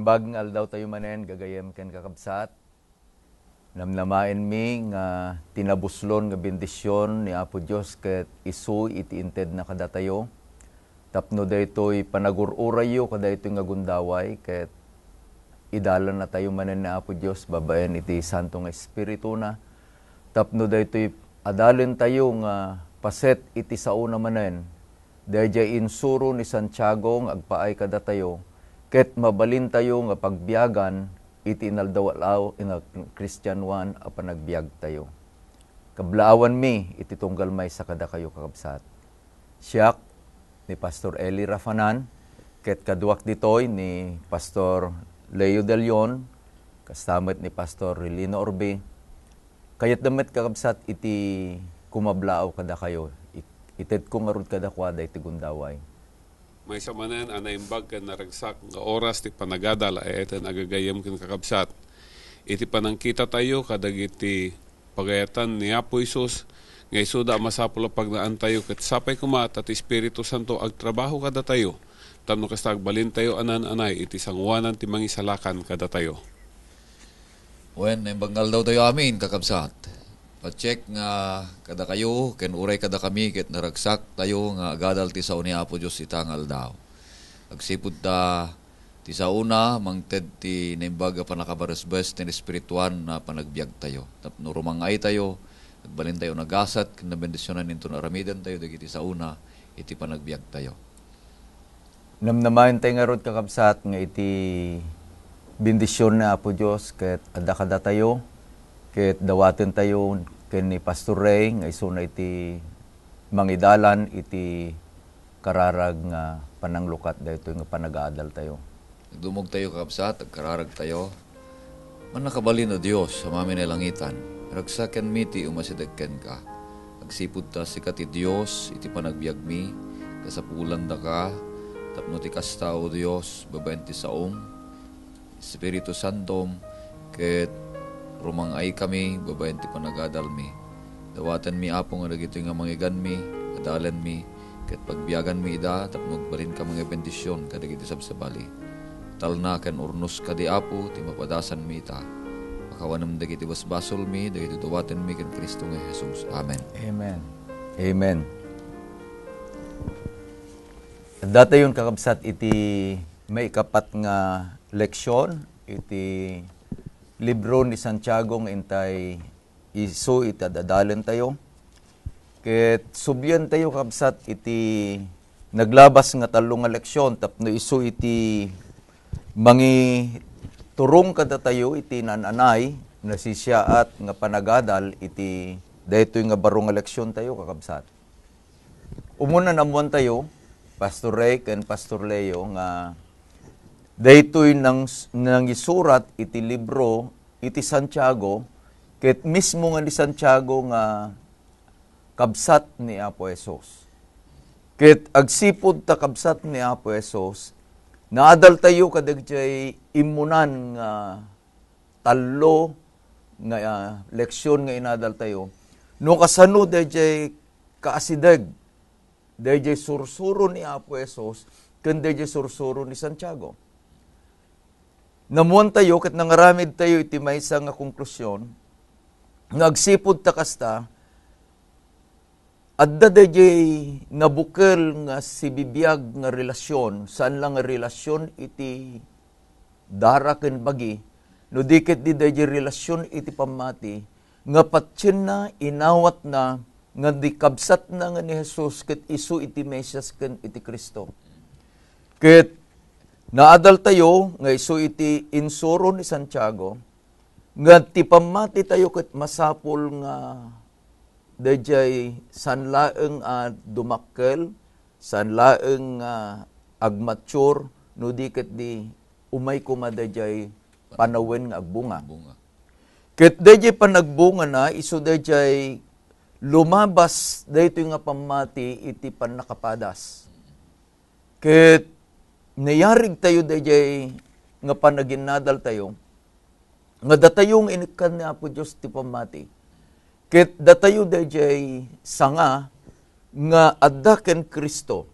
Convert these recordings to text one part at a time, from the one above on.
Naimbag nga aldaw tayo manen, gagayem ken kakabsat. Namnamain mi nga tinabuslon nga bendisyon ni Apo Dios ket isu iti inted na kadatayo. Tapno daytoy panagururayo kadaytoy nga gundaway ket idalan na tayo manen ni Apo Dios babaen iti Santo nga Espiritu na. Tapno daytoy adalen tayo nga paset iti sao na manen. Dayjay insuro ni Santiago nga agpaay kadatayo. Ket mabalin tayo nga pagbiyagan iti inaldawalaw ina Christian 1 a panagbiag tayo. Kablaawan mi iti tunggal may sa kada kayo kakabsat. Siak ni Pastor Eli Rafanan ket kaduak ditoy ni Pastor Leo De Leon kastamet ni Pastor Relino Orbe. Kayat damet kakabsat iti kumablaaw kada kayo. Ited ko ngarud kada kwada iti gundaway. May samanan anaimbag kan naragsak nga oras ti panagadal ay eten agagayam ken kakabsat. Iti panangkita tayo kadagiti pagayatan ni Apo Isus nga isuda masapul pagnaan tayo ket sapay kumat at Espiritu Santo agtrabaho kada tayo. Tapno kasta agbalin tayo anan-anay iti sangwanan ti mangisalakan kada tayo. Wen naimbanggal daw tayo amin kakabsat. Pa-check nga kada kayo, ken uray kada kami, ket naragsak tayo nga agadal ti sao ni Apo Diyos itangal daw. Agsipud ta ti sauna, mangted ti naimbaga panakabaresbes ti espirituan na panagbiag tayo. Tapno rumangay tayo, agbalin tayo nagasat, ken nabendisyonan ninto na aramidan tayo, dagiti sauna, iti panagbiag tayo. Namnamayan tayo nga rod kakabsat nga iti bendisyon na Apo Diyos ket adda tayo. Ket dawaten tayo ken ni Pastor Ray nga isu na iti mangidalan iti kararag nga pananglukat daytoy nga panagaadal tayo. Nagdumog tayo kakabsat, agkararag tayo. Manakabalin o Dios sa mamin ay langitan. Ragsaken mi ti umasidagken ka. Agsipud ta sikat ti Dios iti panagbiag mi. Kasapulan da ka. Tapno ti kasta o Dios babaen ti saom. Espiritu Santom ket rumangay kami, babayan ti panagadal mi. Dawatan mi apong nga dagito nga mangigan mi, adalan mi, ket pagbiyagan mi ida, tapno magbalin ka mga bendisyon kadagiti sabsabali. Talna ken urnos kadi Apo, ti mapadasan mi ita. Pakawanam dagiti basbasol mi, dagiti dawaten mi ken Kristo nga Jesus. Amen. Amen. Amen. Data yun kakabsat iti may kapat nga leksyon, iti libro ni Santiago nga intay isu itadadalan tayo. Ket subyan tayo kabsat iti naglabas nga talo nga leksyon tapno isu iti mangi turong kada tayo iti nananay nasisyaat nga panagadal iti daytoy nga baro nga leksyon tayo kakabsat. Umuna namuan tayo Pastor Ray ken Pastor Leo nga daytoy nang isurat iti libro iti Santiago ket mismo nga ni Santiago nga kabsat ni Apo Hesus. Ket agsipud ta kabsat ni Apo Hesus naadal tayo kadagjay imunan nga talo nga leksyon nga inadal tayo no kasano dayjay kaasideg dayjay sursuro ni Apo Hesus ken dayjay sursuro ni Santiago. Namuan tayo ket nangaramid tayo iti maysa nga konklusyon nagsipud ta kasta adda dayjay nabukel nga sibibiyag nga relasyon saan lang nga relasyon iti dara ken bagi no diket di dayjay relasyon iti pamati nga patyen na inawat na nga di kabsat na nga ni Jesus ket isu iti Mesias ken iti Kristo. Ket naadal tayo nga isu iti insuro ni Santiago nga ti pamati tayo ket masapol nga dayjay sanlaeng dumakkel sanlaeng agmature no diket di umay kuma dayjay panawen nga agbunga. Ket dayjay panagbunga na isu dayjay lumabas daytoy nga pamati iti pannakapadas. Ket nayarig tayo dayjay nga panaginadal tayo nga datayong inikan ni Apo Dios ti pamati. Ket datayo dayjay sanga nga adda ken Kristo.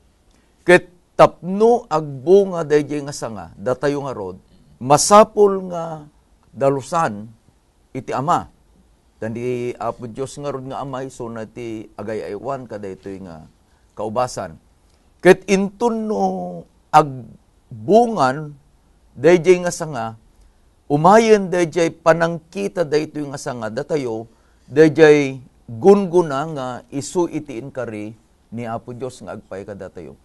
Ket tapno agbunga dayjay nga sanga datayo nga rod masapol nga dalusan iti ama. Tandi Apo Diyos nga rod nga amay so na ti agay-aywan kada ito'y nga kaubasan. Ket intun no agbungan dayjay nga sanga, umayen dayjay panangkita daytoy nga sanga, datayo dayjay gunguna nga isu iti inkari ni Apo Diyos nga agpay kadatayo.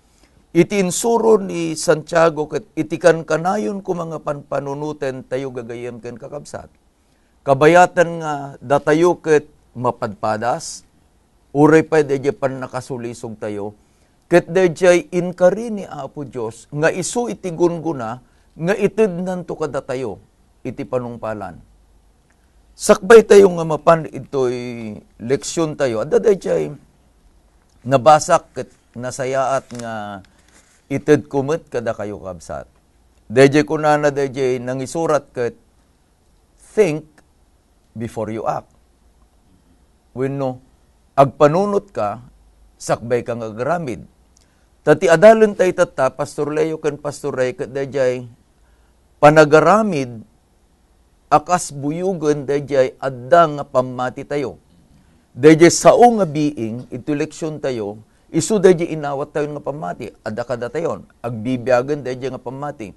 Iti insuro ni Santiago ket itikan kanayon ko mga panpanunuten tayo gagayem ken kakabsat. Kabayatan nga datayo ket mapadpadas, uray pa dayjay pan nakasulisog tayo, ket dayjay inkari ni Apo Diyos nga isu iti gunguna nga ited nanto kadatayo iti panungpalan. Sakbay tayo nga mapan ito'y leksyon tayo. Adda dayjay nabasak ket nasayaat nga ited kumit kada kayo kabsat. Dayjay kunana dayjay nangisurat ket think before you act. Wenno agpanunot ka, sakbay kang agramid. Tati adalon tay tata, Pastor Leo ken Pastor Ray, ket dayjay panagaramid akas buyugan dayjay adda nga pamati tayo. Dayjay sao nga biing iti leksyon tayo, isu dayjay inawat tayo nga pamati, adda kada tayon, agbibiyagan dayjay nga pamati.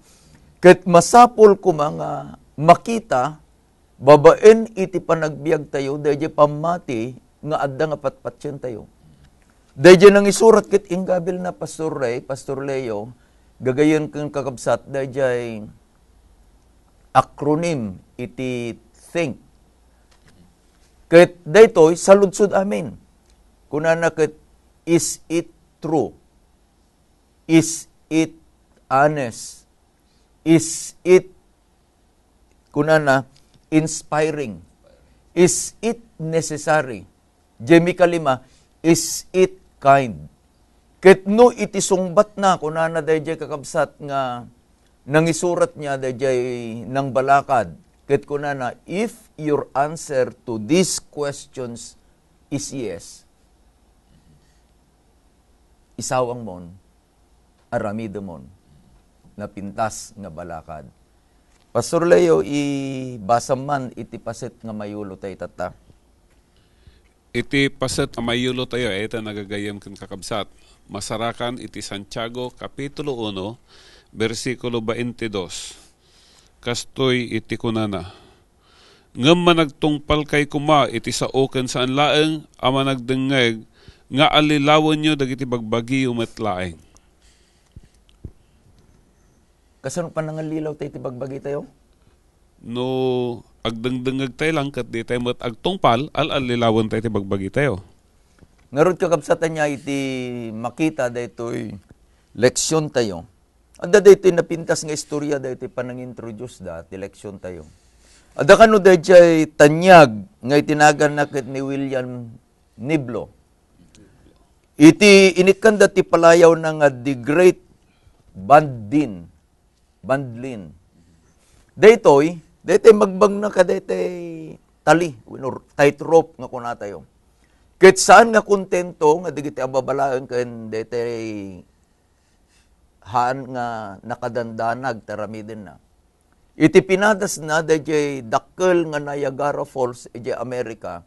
Ket masapol ko mga makita babaen iti panagbiag tayo dayjay pamati nga adda nga patpatyen tayo. Dayjay nang isurat ket inggabil na Pastor Ray, Pastor Leo, gagayon kang kakabsat dayjay acronym iti think. Ket daytoy saludsod amin. Kunana ket is it true? Is it honest? Is it kunana inspiring? Is it necessary? Jemi kalima, is it kind? Ket no iti sungbat na kunana dayjay kakabsat nga nangisurat niya dayjay nang balakad. Ket kunana, if your answer to these questions is yes, isawang mon, aramid mon, napintas nga balakad. Pastor Leo, ibasam man iti paset nga mayulo tayo tata. Iti paset nga mayulo tayo, ito nagagayam ken kakabsat. Masarakan iti Santiago, Kapitulo 1, versikulo 22. Kastoy iti kunana. Ngem managtungpal kay kuma iti sao ken saan laeng ama nagdengeg nga alilawan nyo dagiti bagbagi umetlaeng. Kasano pa nangalilaw tayo iti bagbagi tayo? No agdengdengeg tayo lang ket di tayo met agtungpal alilawan tayo iti bagbagi tayo. Ngarod kakabsatan niya iti makita daytoy leksyon tayo. Adda daytoy napintas nga istorya daytoy panang-introduce da ti leksyon tayo. Adda kano dayjay tanyag nga itinagan na ket ni William Niblo. Iti inikanda ti palayaw na nga The Great Bandlin. Daytoy magbang na ka daytoy tali, tightrope nga kuna tayo. Ket saan nga kontento nga digiti ababalaan ken daytoy haan nga nakadandanag taramiden na. Iti pinadas na dayjay dakkel nga Niagara Falls iti Amerika.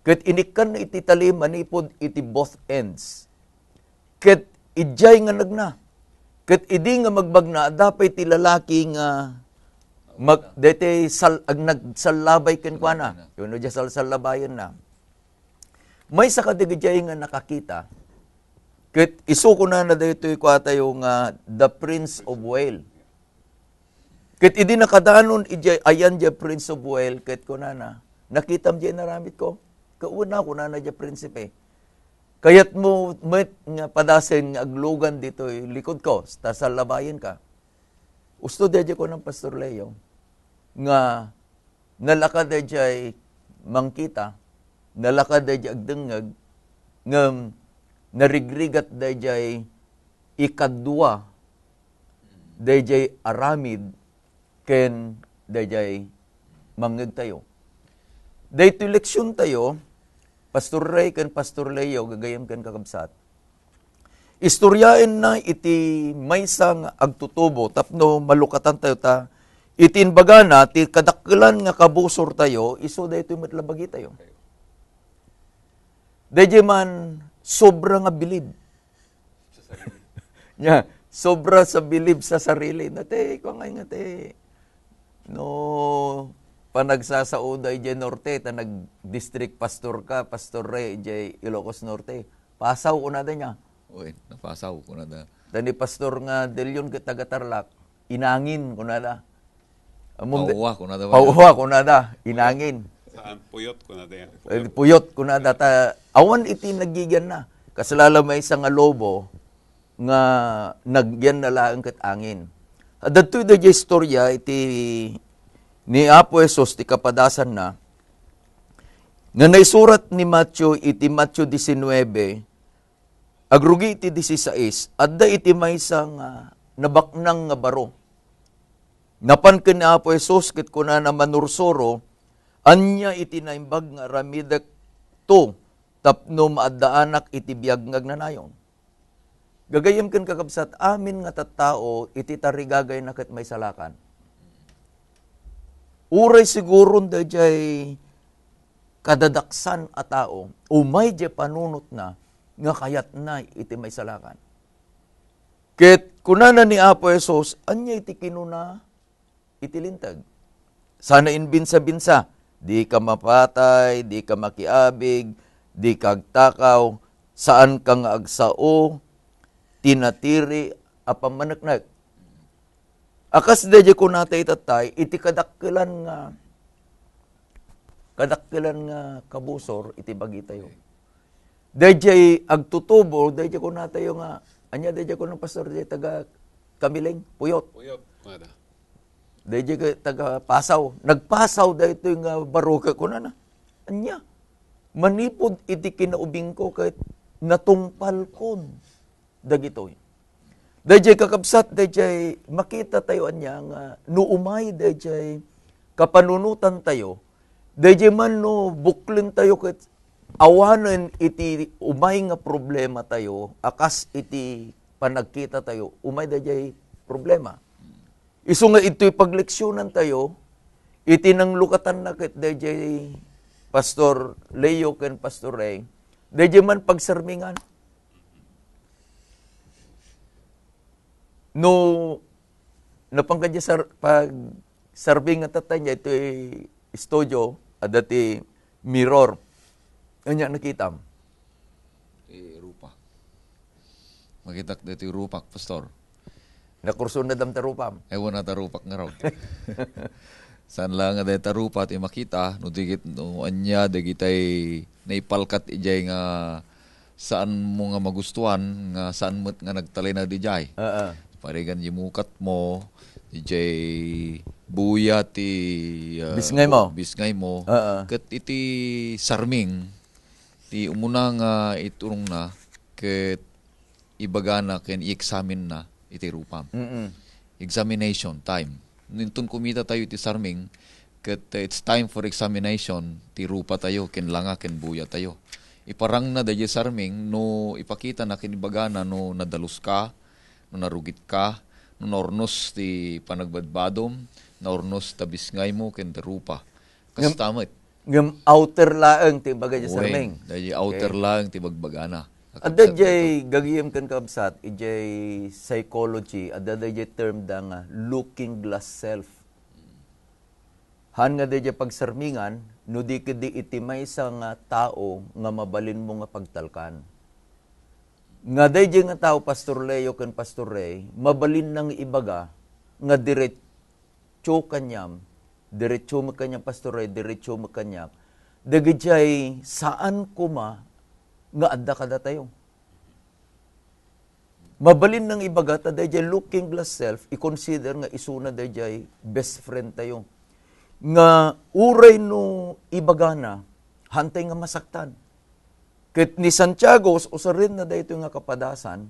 Ket inikan na iti tali manipod iti both ends. Ket ijay nga nagna. Ket idi nga magbagna dapay ti lalaki nga daytay nagsalabay ken kuana. Yuno ja salsabayan na. May sakadigijay nga nakakita. Ket isuko na daytoy kwa tayo nga the Prince of Wales. Ket idi nakadanon ijay ayan ja Prince of Wales ket kunana nakitam di naramit ko. Kauna kunana ja prinsipe. Kayat mo met nga padasen nga aglugan ditoy likod ko ta sa labayan ka. Usto dayjay ko ng Pastor Leo nga nalakad dayjay mangkita, nalakad dayjay agdengeg ngem narigrigat dayjay ikadwa dayjay aramid ken dayjay mangeg tayo. Daytoy leksyon tayo, Pastor Ray ken Pastor Leo gagayem ken kakabsat. Istoryaen na iti maysa nga agtutubo tapno malukatan tayo ta Itinbaga na, ti kadakkelan nga kabusor tayo, iso daytoy matlabagi tayo. Dayjay man, sobra nga bilib. Nya, sobra sa bilib sa sarili. Nate, kung nga te, no, panagsasauday dyan norte, ta nag-district pastor ka, Pastor Ray, dyan Ilocos Norte. Pasaw ko na da niya. Uy, napasaw ko na da. Tani pastor nga Delion taga-Tarlac, inangin ko na da. Pauwa ko na da. Pauwa ko na da, inangin. Saan? Puyot ko na din. Puyot ko na da. Awan iti nagigan na. Kasalala may isang lobo nga nagyan na laang kat angin. Adto da jay istorya iti ni Apo Jesus ti kapadasan na nga naisurat ni Matthew iti Matthew 19 agrugi iti 16 adda iti maysa nga nabaknang nga baro. Napan ken ni Apo Jesus ket kuna na manursoro anya iti naimbag nga ramidek to tapno maaddaanak iti biag ngagnanayon. Gagayem ken kakabsat amin nga tattao iti tarigagay na ket may salakan. Uray siguro dayjay kadadaksan a tao umay jay panunot na nga kayat na iti may salakan. Ket kunana ni Apo Jesus anya iti kinuna iti lintag. Sana inbinsa-binsa, di ka mapatay, di ka makiabig, di kagtakaw, saan ka nga agsao, tinatiri, apamanaknak. Akas deje ko natay tatay, iti kadakkelan nga kabusor, iti bagi tayo. Deje agtutubo, deje ko natayo nga, anya deje ko ng pastor, deje taga Kamiling, Puyot. Puyot. Mada. Deje ka taga Pasaw. Nagpasaw da ito yung baruka ko na. Anya, manipod iti kinaubing ko kahit natungpal kon. Dagito. Dayjay kakabsat, dayjay makita tayo anya nga nuumay, dayjay kapanunutan tayo, dayjay man no buklin tayo kahit awanan iti umay nga problema tayo, akas iti panagkita tayo, umay dayjay problema. Isu nga ito'y pagleksyonan tayo, iti nang lukatan na kahit dayjay Pastor Leo ken Pastor Ray, dayjay man pagsarmingan. No, napangkadya pag sarbing at tatay niya, ito studio, at dati mirror. Ano niya nakita? Rupa. Makitak dito rupak, Pastor. Nakurso na dam tarupam. Ewan na tarupak nga raw. Saan lang nga dahil tarupat, makita, no digit, no anya, digitay naipalkat ijay nga saan mo nga magustuhan, nga saan mo nga nagtalay na dijay. Parigan yimukat mo, DJ buya ti bisngay mo. Ket iti sarming ti umuna nga iturong na ket ibagana ken i-examine na iti rupam. Examination time. Nintun kumita tayo iti sarming ket it's time for examination ti rupa tayo ken langa ken buya tayo. Iparang na dahi sarming no ipakita na ken ibagana no nadalus ka, no narugit ka, no nornos ti panagbadbadom, nornos tabis ngay mo, kenda rupa. Kasi tamit. Ngam outer laeng ti bagay sa sarming. Dahil outer laeng ti bagbagana. Adda jay gagiyem kan kabsat, ijay psychology, adda jay term da nga looking glass self. Han nga dayjay pagsarmingan, no di kedi itimay sa nga tao nga mabalin mo nga pagtalkan. Nga dayjay nga tao, Pastor Leo ken Pastor Ray, mabalin nang ibaga, nga diretso kanyam, diretso mo kanyam, Pastor Ray, diretso mo kanyam, dagijay saan kuma, nga adda kada tayo. Mabalin nang ibaga, ta dayjay looking glass self, i-consider nga isuna dayjay best friend tayo. Nga uray no ibaga na, hantay nga masaktan. Ket ni Santiago, usarin na dayto nga kapadasan,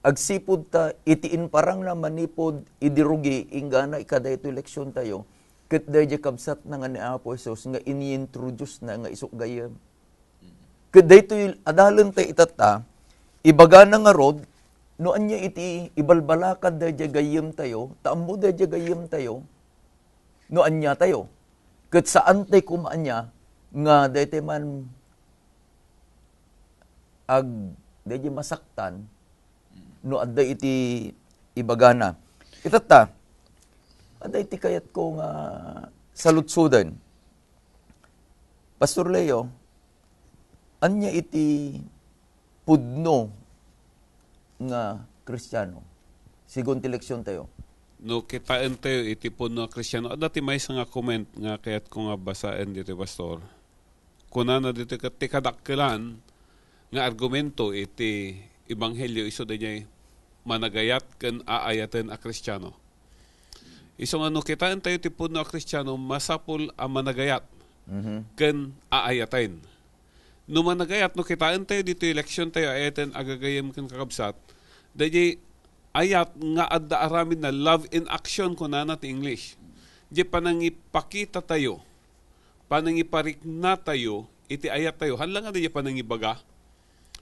agsipod ta, itiin parang na manipod, idirugi, ingana, ikadayto leksyon tayo, ket dayjay kabsat na nga ni Apo Jesus, nga ini-introduce na nga isuk gayam. Ket dayto adalan tayo itata, ibaga na nga rod, no anya iti ibalbalakad dayjay gayam tayo, taammo dayjay gayam tayo, no anya tayo. Ket saan tay kumaanya nga dayta man dayta masaktan no adda iti ibagana. Itata, adda iti kayat ko nga salutsudan. Pastor Leo, anya iti pudno nga Kristiyano. Sigon ti leksyon tayo. No kitaan tayo iti puno Kristiyano. Dati may nga comment nga kaya't ko nga basaan dito, Pastor. Kuna na dito ti kadakkelan nga argumento iti Ebanghelyo iso da niya managayat ken aayatan a Kristiyano. Iso nga no kitaan tayo ti puno a Kristiyano masapul a managayat ken aayaten. No managayat no kitaan tayo dito eleksyon tayo ayaten agagayem ken kakabsat. Dayjay ayat nga adda aramin na love in action ko na ti English. Di panangipakita tayo, panangiparik na tayo, iti ayat tayo. Hala nga di panangibaga.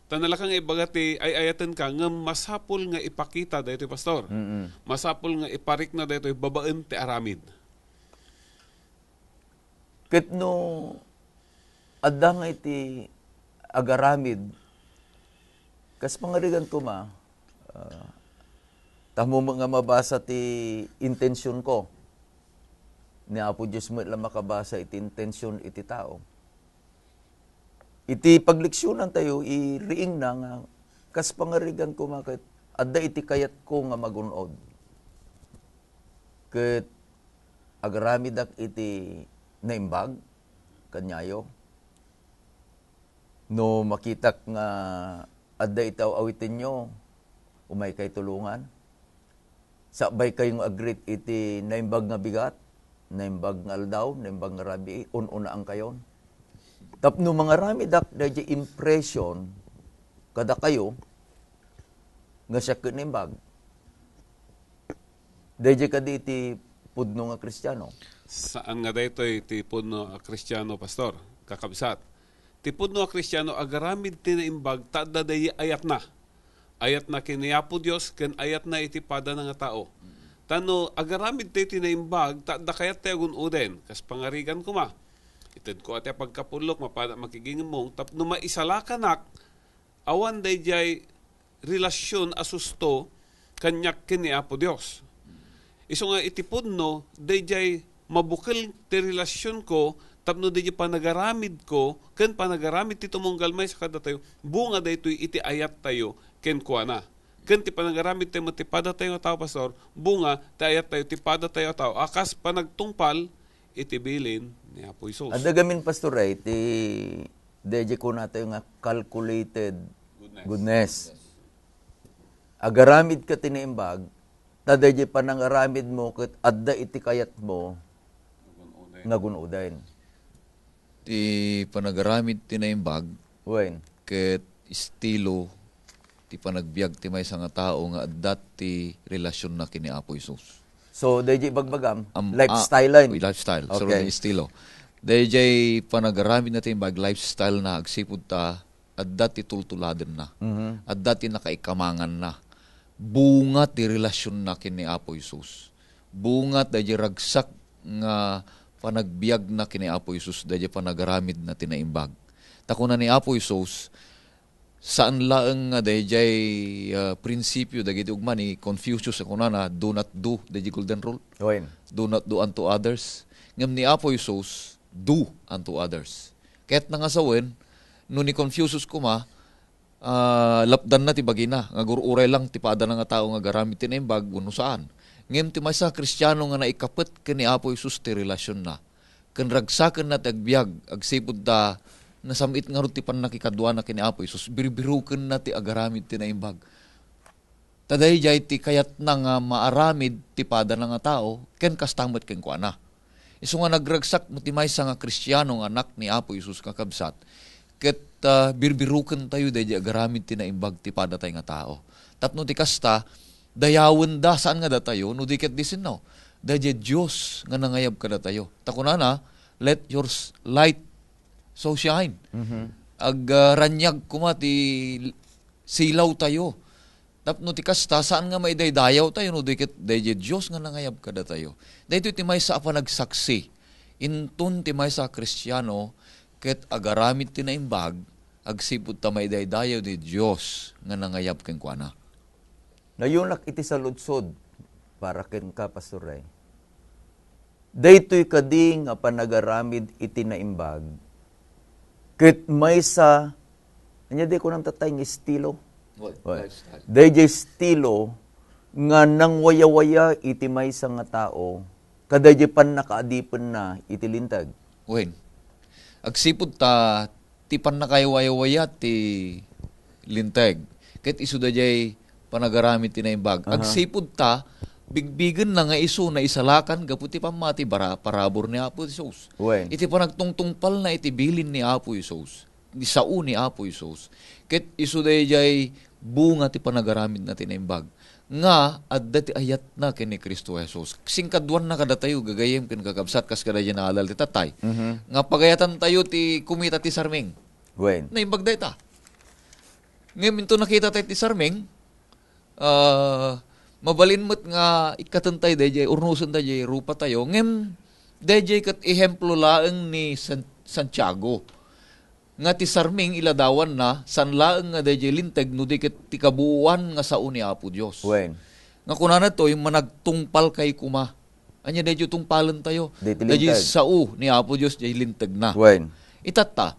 Tanalakang ibaga ti ay ayatan ka nga masapul nga ipakita dito, Pastor. Masapul nga iparik na dito, babaen ti aramin. Ket no adda nga iti agaramid, kas pangarigan ko tamo nga mabasa ti intensyon ko. Ni Apo Diyos mo lang makabasa iti intensyon iti tao. Iti pagliksyonan tayo, iriing na nga, kas pangarigan ko makit, adda iti kayat ko nga magunod. Ket agramidak iti naimbag, kanyayo. No makitak nga adda itaw awitin nyo, umay kay tulungan. Sabay kayong agrit iti naimbag nga bigat, naimbag nga aldaw, naimbag nga rabi, ununa ang kayon. Tapno mga rami dak dahil impression kada kayo nga siya kinaimbag. Dahil kadi iti pudno nga Kristiyano. Saan nga dito iti pudno a Kristiyano, Pastor? Kakabsat. Ti pudno a Kristiyano agaramid tinaimbag tada dahi ayat na. Ayat na kiniyapo Diyos, ken ayat na itipada ng tao. Tano, agaramid tayo tinaimbag, da kayat tayo gunuden. Kas pangarigan ko Itad ko ati pagkapulok, makigingin mong, tapno maisalakanak, awan day jay relasyon asusto, kanyak kiniyapo Diyos. Iso nga itipod no, day jay mabukil ti relasyon ko, tapno day jay panagaramid ko, ken panagaramid ti tumunggal may sa kada tayo, bunga day ito'y iti ayat tayo, ken kuana. Ken ti panagaramid tayo matipada tayo tao, Pastor, bunga ti ayat tayo, tipada tayo tao, akas panagtungpal, itibilin ni Apo Isos. Ada gamin, Pastor Ray, deje ko na tayo nga calculated goodness. Agaramid ka tinaimbag, tadaje panangaramid mo, ket adda iti kayat mo, nga gunudain. Ti panagaramid tinaimbag, Wen. ket estilo, ti panagbiag ti may nga tao nga addat ti relasyon na kini Apo Isos. So, deje bagbagam, lifestyle line. Lifestyle. So, Okay. yung estilo. Deje panagaramid na tinaimbag, lifestyle na, agsipod ta, addat ti tultuladen na. Addat ti nakaikamangan na. Bungat ti relasyon na kini Apo Isus. Bungat deje ragsak nga panagbiag na kini Apo Isus, deje panagaramid na tinaimbag. Takuna ni Apo Isus, saan laeng nga dayjay prinsipyo dagiti ugma ni Confucius ako na do not do, dayjay golden rule. Wen. Do not do unto others. Ngam ni Apo Isus, do unto others. Kaya't nangasawen, no ni Confucius kuma, lapdan na ti bagina, nga gururay lang ti pada nga tao nga garamit tinaimbag, uno saan. Ngam ti maysa Kristiyano nga naikapet ken ni Apo Isus ti relasyon na. Ken ragsaken na ti agbiag, agsipud ta, nasamit nga rin ti panakikadwa na kini Apo Isus, biribiruken na ti agaramid tinaimbag. Taday jay ti kayat na nga maaramid ti pada na nga tao, ken kastamot ken kuana. Isu nga nagragsak mo ti maysa nga Kristiyano nga anak ni Apo Isus kakabsat, ket birbiruken tayo dahi agaramid tinaimbag ti pada tayo nga tao. Tapno ti kasta, dayawen da saan nga da tayo, no di ket disin no. Dahi Diyos nga nangayab ka da tayo. Takunana, let your light so shine. Ranyag kuma ti silaw tayo. Tapno ti kasta, saan nga may daydayaw tayo, no, dikit dayjay Diyos nga nangayab kada tayo. Dahito ti may sa apa nagsaksi, intun ti may sa Kristiyano, ket agaramit ti naimbag, agsipud ta may daydayaw di Diyos nga nangayab ken kuana. Nayunak iti sa ludsod, para ken ka, Pastor Ray. Daytoy kadi nga panagaramid iti naimbag, ket may sa, anya di ko nang tatay ng estilo. Dayjay estilo, nga nang waya-waya iti may sa nga tao, kadayjay pan nakaadipan na iti lintag. Wen, agsipud ta, ti pan nakayawaya ti lintag, ket isu dayjay panagaramid ti naimbag. Agsipud ta, bigbigan na nga iso na isalakan gaputi pamati parabor ni Apo Isos. Wen. Iti panagtungtungpal na iti bilin ni Apo Isos. Ni sao ni Apo Isos. Ket iso dayjay bunga ti panagaramid na tinaimbag. Nga adda ti ayat na ken ni Kristo Jesus. Singkadwan na kada tayo gagayem ken kakabsat kas kada na alal ti tatay. Nga pagayatan tayo ti kumita ti sarming. Wen. Naimbag day ta. Ngayon ito nakita tayo ti sarming, mabalin mo't nga ikatantay dayjay urnuson dayjay rupa tayo ngem dayjay kat ehemplo laeng ni Santiago nga ti sarming iladawan na san laeng nga dayjay linteg no di ket ti kabuuan nga sao ni Apo Dios. Wen. Nga kunana to yung managtungpal kay kuma. Anya dayjay tungpalan tayo. Dayjay sao ni Apo Dios jay linteg na. Wen. Itata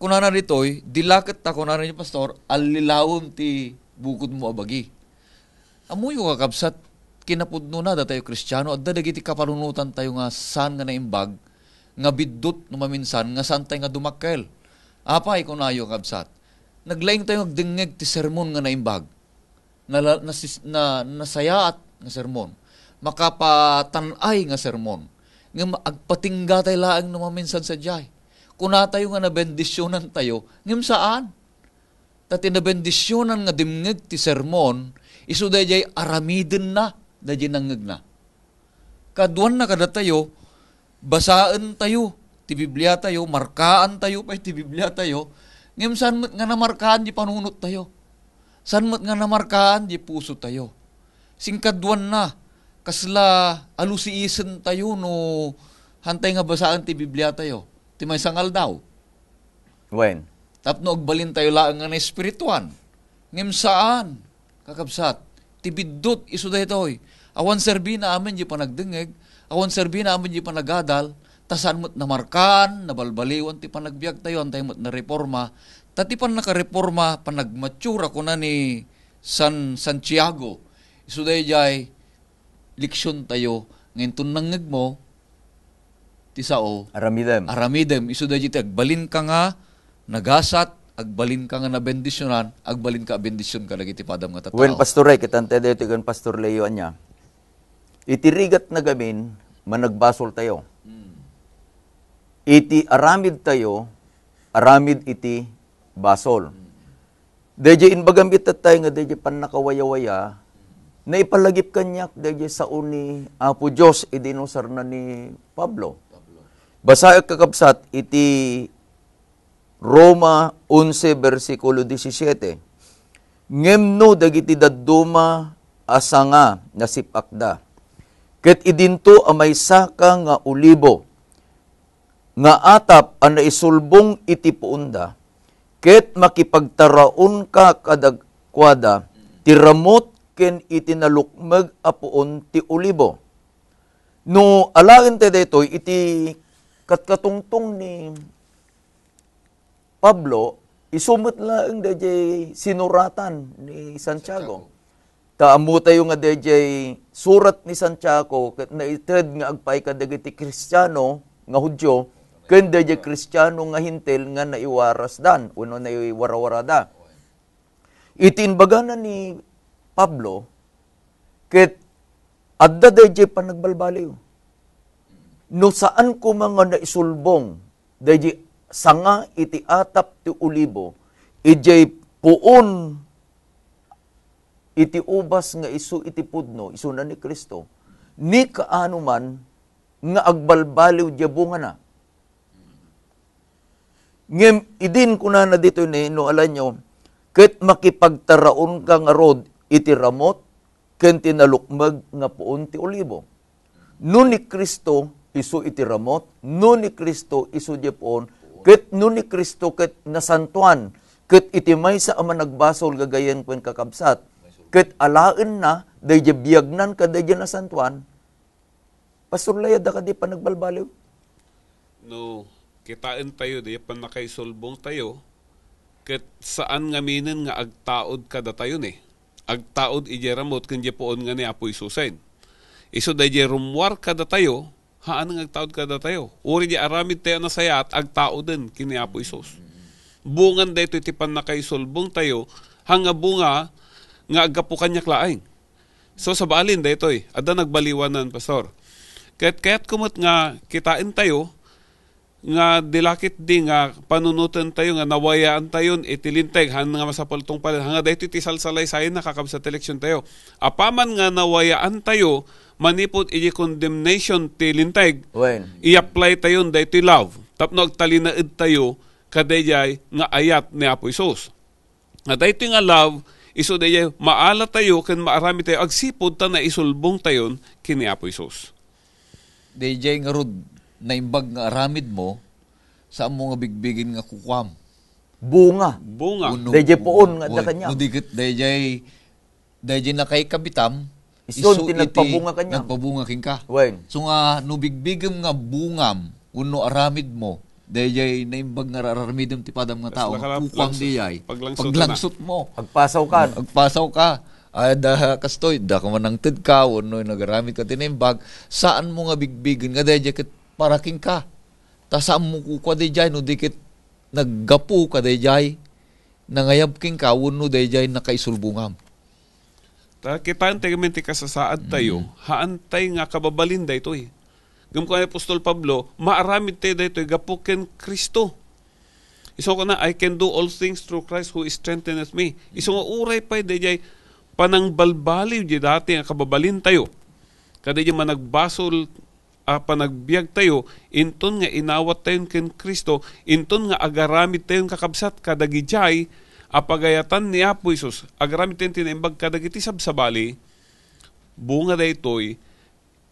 kunana ditoy dilaket ta kunana ni pastor allilawom ti bukod mo abagi. Amoy yung kakabsat, kinapudno na da tayo Kristiyano, at dadagiti kapanunutan tayo nga saan nga naimbag, nga biddot no maminsan, nga saan tayo nga dumakkel. Apay ko na yung kakabsat. Naglaing tayo magdingeg ti sermon nga naimbag, nasayaat nga sermon, makapatanay nga sermon, nga agpatingga tayo laang no maminsan sa jay. Kuna tayo nga nabendisyonan tayo, ngim saan? Tati nabendisyonan nga dimngeg ti sermon, isu dayjay aramiden na, dayjay nangeg na. Kaduan na kada tayo, basaan tayo, ti Biblia tayo, markaan tayo, pa ti Biblia tayo, ngayon saan mo't nga namarkaan di panunot tayo? Saan mo't nga namarkaan di puso tayo? Singkaduan na, kasla alusiisen tayo no hantay nga basaan ti Biblia tayo, ti may sangal daw. Wen. Tapno agbalin tayo laang nga na espirituan. Ngem saan? Kakabsat. Tibiddot iso daytoy. Awan serbi na amin di panagdengeg, awan serbi na amin di panagadal, tasan mo't namarkan, nabalbaliwan ti panagbiag tayo, antay mo't na reforma. Tati pan nakareforma, panagmatsura ko na ni Santiago. Iso dayjay leksyon tayo, ngayon tunangeg mo, ti sao? Aramidem. Iso dayjay agbalin ka nga, nagasat, agbalin ka nga na bendisyonan, agbalin ka bendisyon ka lagi ti padam nga tatao. When Pastor Ray, kitante dito kan Pastor Leo niya, itirigat na gamin, managbasol tayo. Iti aramid tayo, aramid iti basol. Dayjay inbagambit tayo nga dayjay panakawaya-waya, na ipalagip kanyak dayjay sao ni Apo Diyos, idinusar na ni Pablo. Basa kakabsat, iti Roma 11 versikulo 17. Ngemno dagiti dadduma asanga nasipakda. Ket idinto amay saka nga ulibo nga atap ang naisulbong iti puunda. Ket makipagtaraon ka kadagkwada tiramot ken iti nalukmeg apuon ti ulibo. No alaen te detoy iti katkatungtong ni Pablo, isumot lang dayjay sinuratan ni Santiago. Taamu tayo nga dayjay surat ni Santiago, na ited nga agpay ka dagiti Kristiyano nga Hudyo, ken dayjay Kristiyano nga hintel nga naiwaras dan, uno naiwarawara. Itinbaga na ni Pablo, ket adda dayjay panagbalbaliw. No saan ko mga naisulbong, dayjay sanga iti atap ti ulibo, ijay puon iti ubas nga isu iti pudno, isu na ni Kristo, ni kaano man nga agbalbaliw diabunga na. Ngem, idin ko na dito ni, no alam nyo, ket makipagtaraon ka nga rod, iti ramot ken tinalukmeg nga puon ti olibo. No ni Kristo isu iti ramot, no ni Kristo isu di puon, ket no ni Kristo ket nasantuan, ket iti maysa a managbasol gagayen ken kakabsat, ket alaen na dayjay biyagnan ka dayjay nasantuan. Pastor Layad da ka di pa nagbalbaliw? No, kitain tayo, di pa nakaisulbong tayo, ket saan ngaminin nga agtaod kada tayo ni. Agtaod ije ramot kundi poon nga ni Apo Isusen. Iso dayjay rumwar kada tayo, haan nga agtaod kada tayo. Uri di aramid tayo na sayat, agtaoden kini Apo Isus. Bungan dayto iti pan nakaisulbong tayo, hanga bunga nga agapukan niya klaing. So sa baalin daytoy, ada nagbaliwanan, Pastor. Kaya't kumot nga kitain tayo, nga dilakit di nga panunutan tayo, nga nawayaan tayo, itilinteg, han nga masapaltong pala, hanga dahito iti salsalay sayin na kakabsat eleksyon tayo. Apaman nga nawayaan tayo, manipot iti condemnation tilinteg, i-apply tayo dahito love. Tapno agtalinaid tayo, kadayay nga ayat ni Apo Isus. Nga dahito nga love, iso dayay maala tayo, kan maarami tayo, agsipod ta na isulbong tayo, kini Apo Isus. DJ nga rod na imbag nga aramid mo, saan mo nga bigbigin nga kukwam? Bunga. Dayjay poon nga da kanya. No dikit dayjay na kay kabitam, iso tinagpabunga kanya. Nagpabunga king ka. Wen. So nga no bigbigam nga bungam, uno aramid mo, dayjay na imbag nga raramidem ti padam nga tao, kukwam dayjay. Paglangsot mo. Agpasaw ka. Da kastoy, da ka manang tid ka, no, nagaramit ka tinimbag, saan mo nga bigbigin nga dayjay ket paraking ka. Ta saan mo kukwa dayjay, no dikit naggapu ka dayjay, nangayab king ka, no dayjay nakaisulbungam. Ta kitaan tayo menti kasasaad tayo, haan tayo nga kababalin dayto eh. Gam ko ay Apostol Pablo, maaramid tayo dayto, gapuken Kristo. Iso ko na, I can do all things through Christ who strengtheneth me. Iso nga uray pa dayjay, panang balbaliw di dati nga kababalin tayo. Kada di managbasol panagbiag tayo, inton nga inawat tayo ken Kristo, inton nga agaramid tayo kakabsat kadagijay, apagayatan ni Apo Isus, agaramid tayo tinaimbag kadagiti sabsabali, bunga daytoy,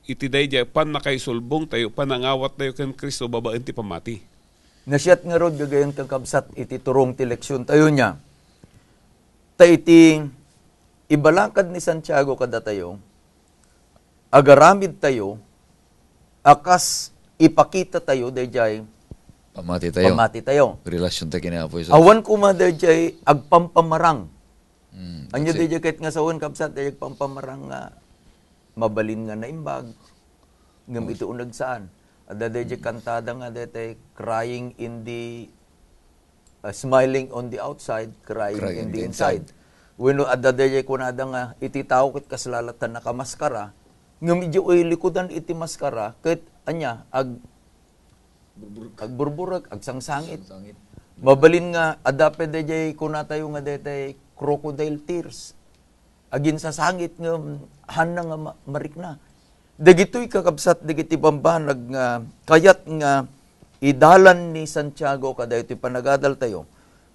iti dayjay pan nakaisulbong tayo, panangawat tayo ken Kristo, babaen ti pamati. Nasyat nga rod gagayon kakabsat, iti turong ti leksyon tayo niya. Ta iti ibalangkad ni Santiago kada tayo, agaramid tayo, akas ipakita tayo, dayjay pamati tayo. Relasyon tayo kina Apo Isus. Awan kuma dayjay agpampamarang. Anyo dayjay kahit nga sawan kabsat, dayjay agpampamarang nga mabalin nga naimbag, ngam ito unag saan. Ada dayjay kantada nga dayjay crying in the, smiling on the outside, crying in the inside. When adda dayjay kunada nga iti tao ket kaslalatan na kamaskara, ngem medyo likudan iti maskara ket anya agburburag agsangsangit. Mabalin nga adda pe dayjay kunatayo nga dayjay crocodile tears. Agin sa sangit ngem hanna nga marikna. Dagitoy kakabsat dagiti bambanag nga kayat nga idalan ni Santiago kada iti panagadal tayo.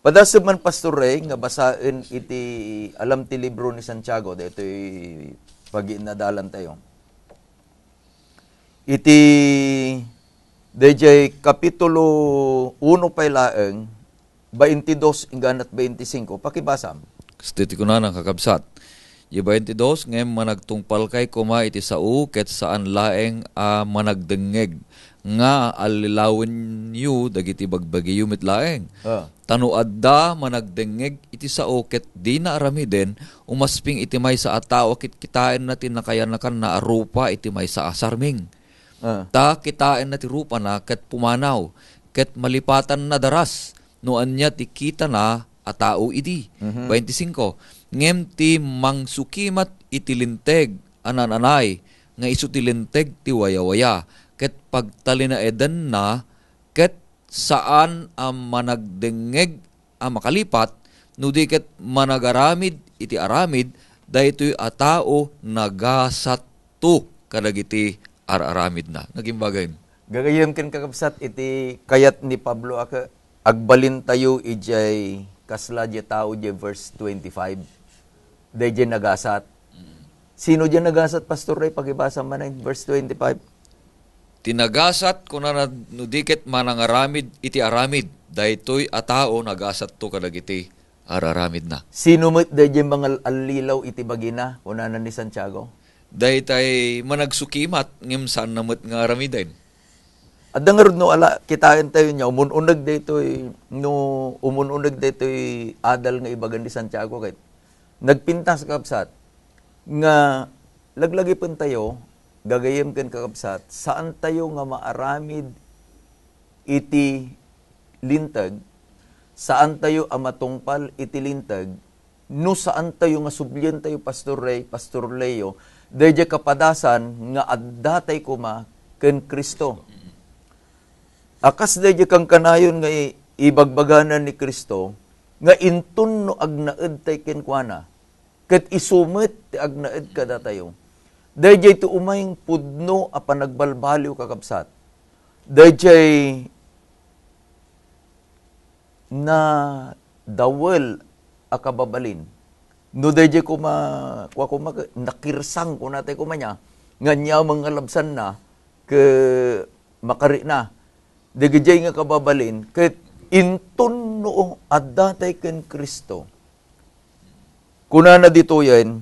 Padasab man Pastor Ray, nga basain iti alam ti libro ni Santiago, dito pag-inadalan tayo. Iti DJ Kapitulo 1 pailaeng, 22 hinggan at 25, pakibasa. Stiti ko na ng kakabsat. Yung 22, ngayon managtungpal kay kuma iti sao, ket saan laeng managdengeg, nga alilawin yu, dagiti bagbagi yumit laeng. Tanuad da managdengeg iti sao, ket di na aramiden, umasping iti may sa atao, kit kitain natin na kaya nakan na arupa iti may sa asarming. Ta kitain na ti rupa na, ket pumanaw, ket malipatan na daras, noan niya ti kita na atao idi. 25, ngem ti mangsukimat iti linteg, anananay, nga isu ti linteg ti waya-waya, ket pagtalinaedan na, ket saan ang managdengeg ang makalipat, no di ket managaramid iti aramid, daytoy a tao nagasatto kadagiti araramid na. Naging bagay. Gagayam ken kakabsat iti kayat ni Pablo agbalin tayo ijay kasla di tao di verse 25. Dayjay nagasat. Sino dyan nagasat, Pastor Ray? Pagibasa man in verse 25. Tinagasat ko na nudikit manangaramid iti aramid. Daytoy a tao nagasat to kadagiti araramid na. Sino mo't dayjay mga alilaw iti bagina, kunanan ni Santiago? Daytay managsukimat ngem saan namot nga aramidain. At dangarod no ala, kitain tayo niya, umununag daytoy, no umununag daytoy adal nga ibagan ni Santiago kahit nagpintas kakabsat nga laglagi pun tayo, gagayem ken kakabsat, saan tayo nga maaramid iti lintag, saan tayo amatungpal iti lintag, no saan tayo nga sublyan tayo, Pastor Ray, Pastor Leo, dayjay kapadasan nga addatay kuma ken Kristo. Akas dayjay kang kanayon nga ibagbaganan ni Kristo, nga intun no agnaed tay ken kuana, ket isumit ti agnaed kada tayo. Dayjay ti umayng pudno a panagbalbaliw kakabsat. Dayjay na dawel a kababalin. No dayjay nakirsang ko natay kumanya, nga niya mga labsan na, ke makari na. Dayjay nga kababalin, ket intun no addatay ken Kristo. Kuna na dito yan,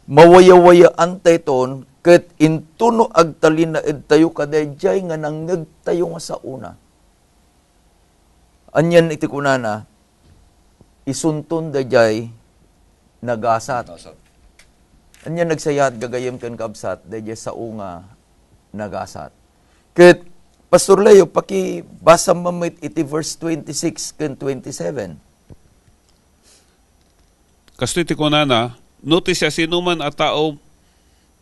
mawaya-waya antay ton, ket intuno agtalin na tayo kadayjay nga nangag tayo nga sa una. Anyan iti kunana, isunton dayjay nagasat. Anyan nagsayat gagayem ken kabsat, dayjay sa unga nagasat. Ket Pastor Leo, pakibasa mamit iti verse 26 ken 27. Kasto iti kunana, notice siya sinuman a tao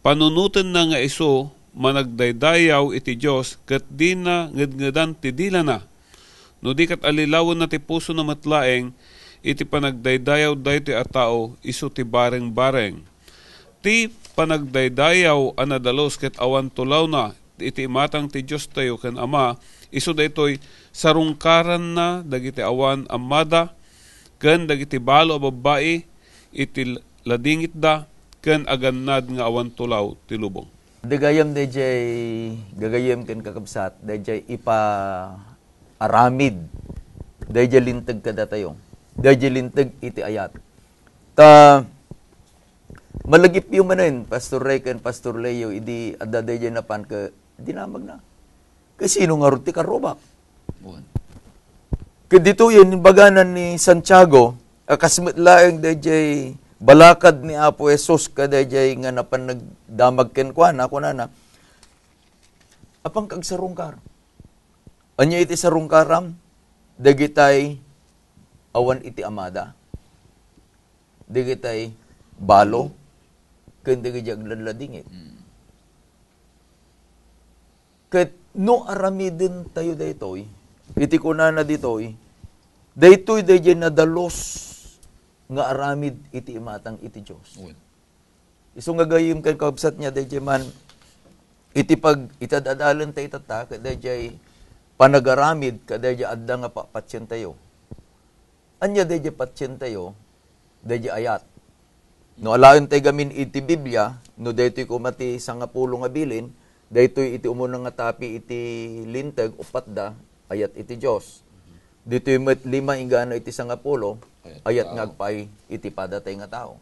panunutan na nga iso managdaydayaw iti Diyos ket di na ngedngedan ti dila na. No di kat alilawan na ti puso na matlaeng iti panagdaydayaw dayti a tao iso ti bareng-bareng. Ti panagdaydayaw anadalos ket awan tulaw na iti matang ti Diyos tayo ken Ama iso daytoy sarungkaran na dagiti awan amada ken dagiti balo a babae iti ladingit da ken agannad nga awan tulaw ti lubong. Dagayam dayjay gagayem ken kakabsat, dayjay ipa aramid. Dayjay lintag kada tayo. Dayjay lintag iti ayat. Ta malagip yung manen, Pastor Ray ken Pastor Leo, idi adda dayjay napan ka dinamag na. Kasi sino nga ruti karobak? Kadito yun, baganan ni Santiago, akasmet laeng dayjay balakad ni Apo Jesus kadayjay nga napan nagdamag ken kuana kunana. Apang kag sarungkar. Anya iti sarungkaram, dagitay awan iti amada. Dagitay balo, ken dagiti agladladingit. Ket no aramiden tayo daytoy, iti kunana ditoy, daytoy dayjay nadalos nga aramid iti imatang iti Diyos. Iso nga gayim ken kabsat niya dayjay man iti pag itadadalan tayo tata kadayjay panagaramid kadayjay adda nga papatsyen tayo. Anya dayjay patsyen tayo dayjay ayat. No alayon tayo gamin iti Biblia, no daytoy kumati sa nga pulo nga bilin, daytoy iti umuna nga tapi iti lintag upat da ayat iti Dios. Ditoy met lima ingano iti sangapulo ayat nga agpay iti padatay nga tao.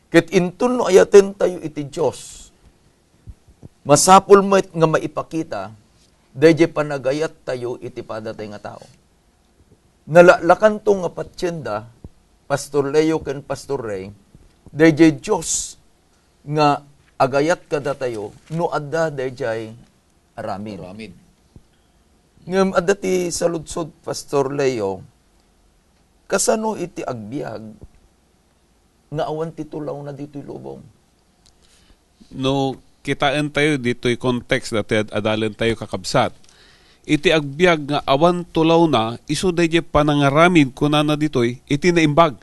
Ket intun no ayaten tayo iti Dios. Masapul met nga maipakita dayjay panagayat tayo iti padatay nga tao. Nalalakan to nga patsyenda, Pastor Leo ken Pastor Ray, dayjay Dios nga agayat kada tayo, no adda dayjay aramid. Ngem adda ti saludsod Pastor Leo, kasano iti agbiag nga awan ti tulaw na dito'y lubong. No kitaan tayo dito'y context dati adalan tayo kakabsat. Iti agbiag nga awan tulaw na iso dayjay panangaramid kunana dito'y iti naimbag.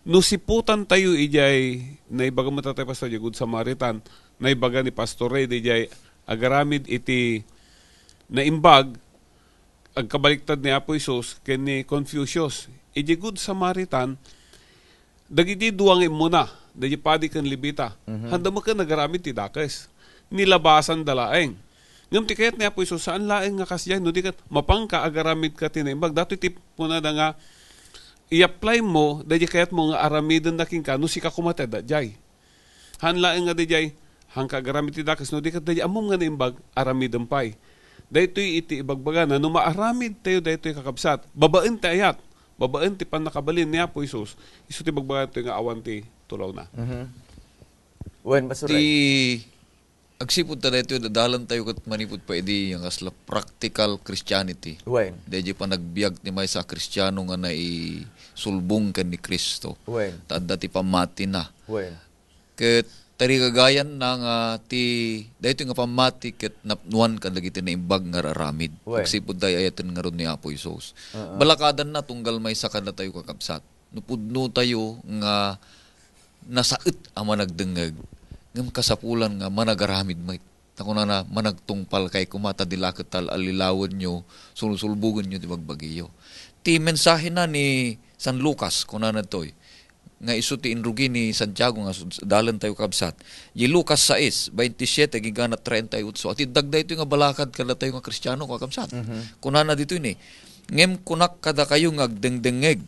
No siputan tayo ijay naibaga mo tatay Pastor Good Samaritan, naibaga ni Pastor Ray ijay agaramid iti naimbag agkabaliktad ni Apo Isus ken ni Confucius. Ijay Good Samaritan dagiti duwangin mo na, dagiti padi kan libita, handa mo ka nagaramid ti dakes. Nilabasan dalaeng. Ngam ti kayat niya po iso, saan laeng nga kasyan, no di ka, mapangka agaramid ka tinaimbag. Dato tip mo na nga, i-apply mo, dagiti kayat mo nga aramidan na king ka, no si ka kumatay da, jay. Han laeng nga di jay, hang ka agaramid ti dakes, no di ka dagiti amom nga naimbag, aramidan pay. Daytoy iti ibagbaga na no maaramid tayo daytoy kakabsat. Babaen ti ayat. Babaen ti panakabalin niya po Isus. Isu ti bagbaga tayo nga awan ti tulaw na. Wen basuray. Agsipod ta daytoy dadalan tayo ket manipud pa idi yang asla practical Christianity. Wen. Deji pa nagbiag ti maysa Kristiyano nga sulbong ken ni Kristo. Wen. Tadda ti pamati na. Wen. Ket tari kagayan na nga ti daytoy nga pamati ket napnuan kan dagiti naimbag nga raramid. Wen. Agsipud day ayaten nga ron ni Apo Isus. Balakadan na tunggal maysa kada tayo kakabsat. Nupudno tayo nga nasaet ang managdengeg. Ngam kasapulan nga managaramid may takuna na managtungpal kay kumata dilakot tal alilawan nyo, sulsulbugan nyo di bagbagiyo. Ti mensahe na ni San Lucas, kuna na to'y, nga isu ti inrugi ni Santiago nga dalan tayo kabsat. Yi Lucas 6, 27, gigana 38. At idagday ito nga balakad kada tayo nga Kristiyano kakabsat. Kuna na dito ini. Ngem kunak kada kayo nga agdengdengeg.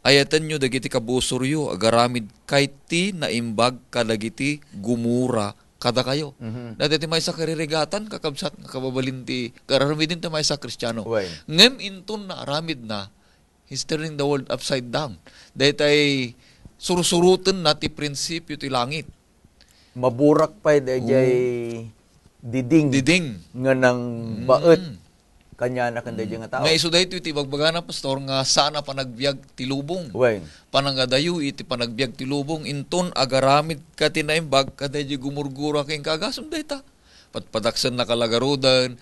Ayatan nyo dagiti kabusoryo, agaramid kay ti naimbag kadagiti gumura kada kayo. Dati ti may sa karirigatan, kakabsat, kababalin ti, kararamidin ti may sa Kristiyano. Ngem inton na aramid na, he's turning the world upside down. Dahil tay surusurutan na ti prinsipyo ti langit. Maburak pa dayjay diding. Diding. Nga nang baet. Kanya na kanda nga tao. Nga iso dahito iti bagbagana, pastor, nga sana panagbiag ti lubong. Wen. Panangadayo iti panagbiag ti lubong, inton agaramid ka tinaimbag, kada di gumurgura kayong kagasam dayta. Patpadaksan na kalagarudan,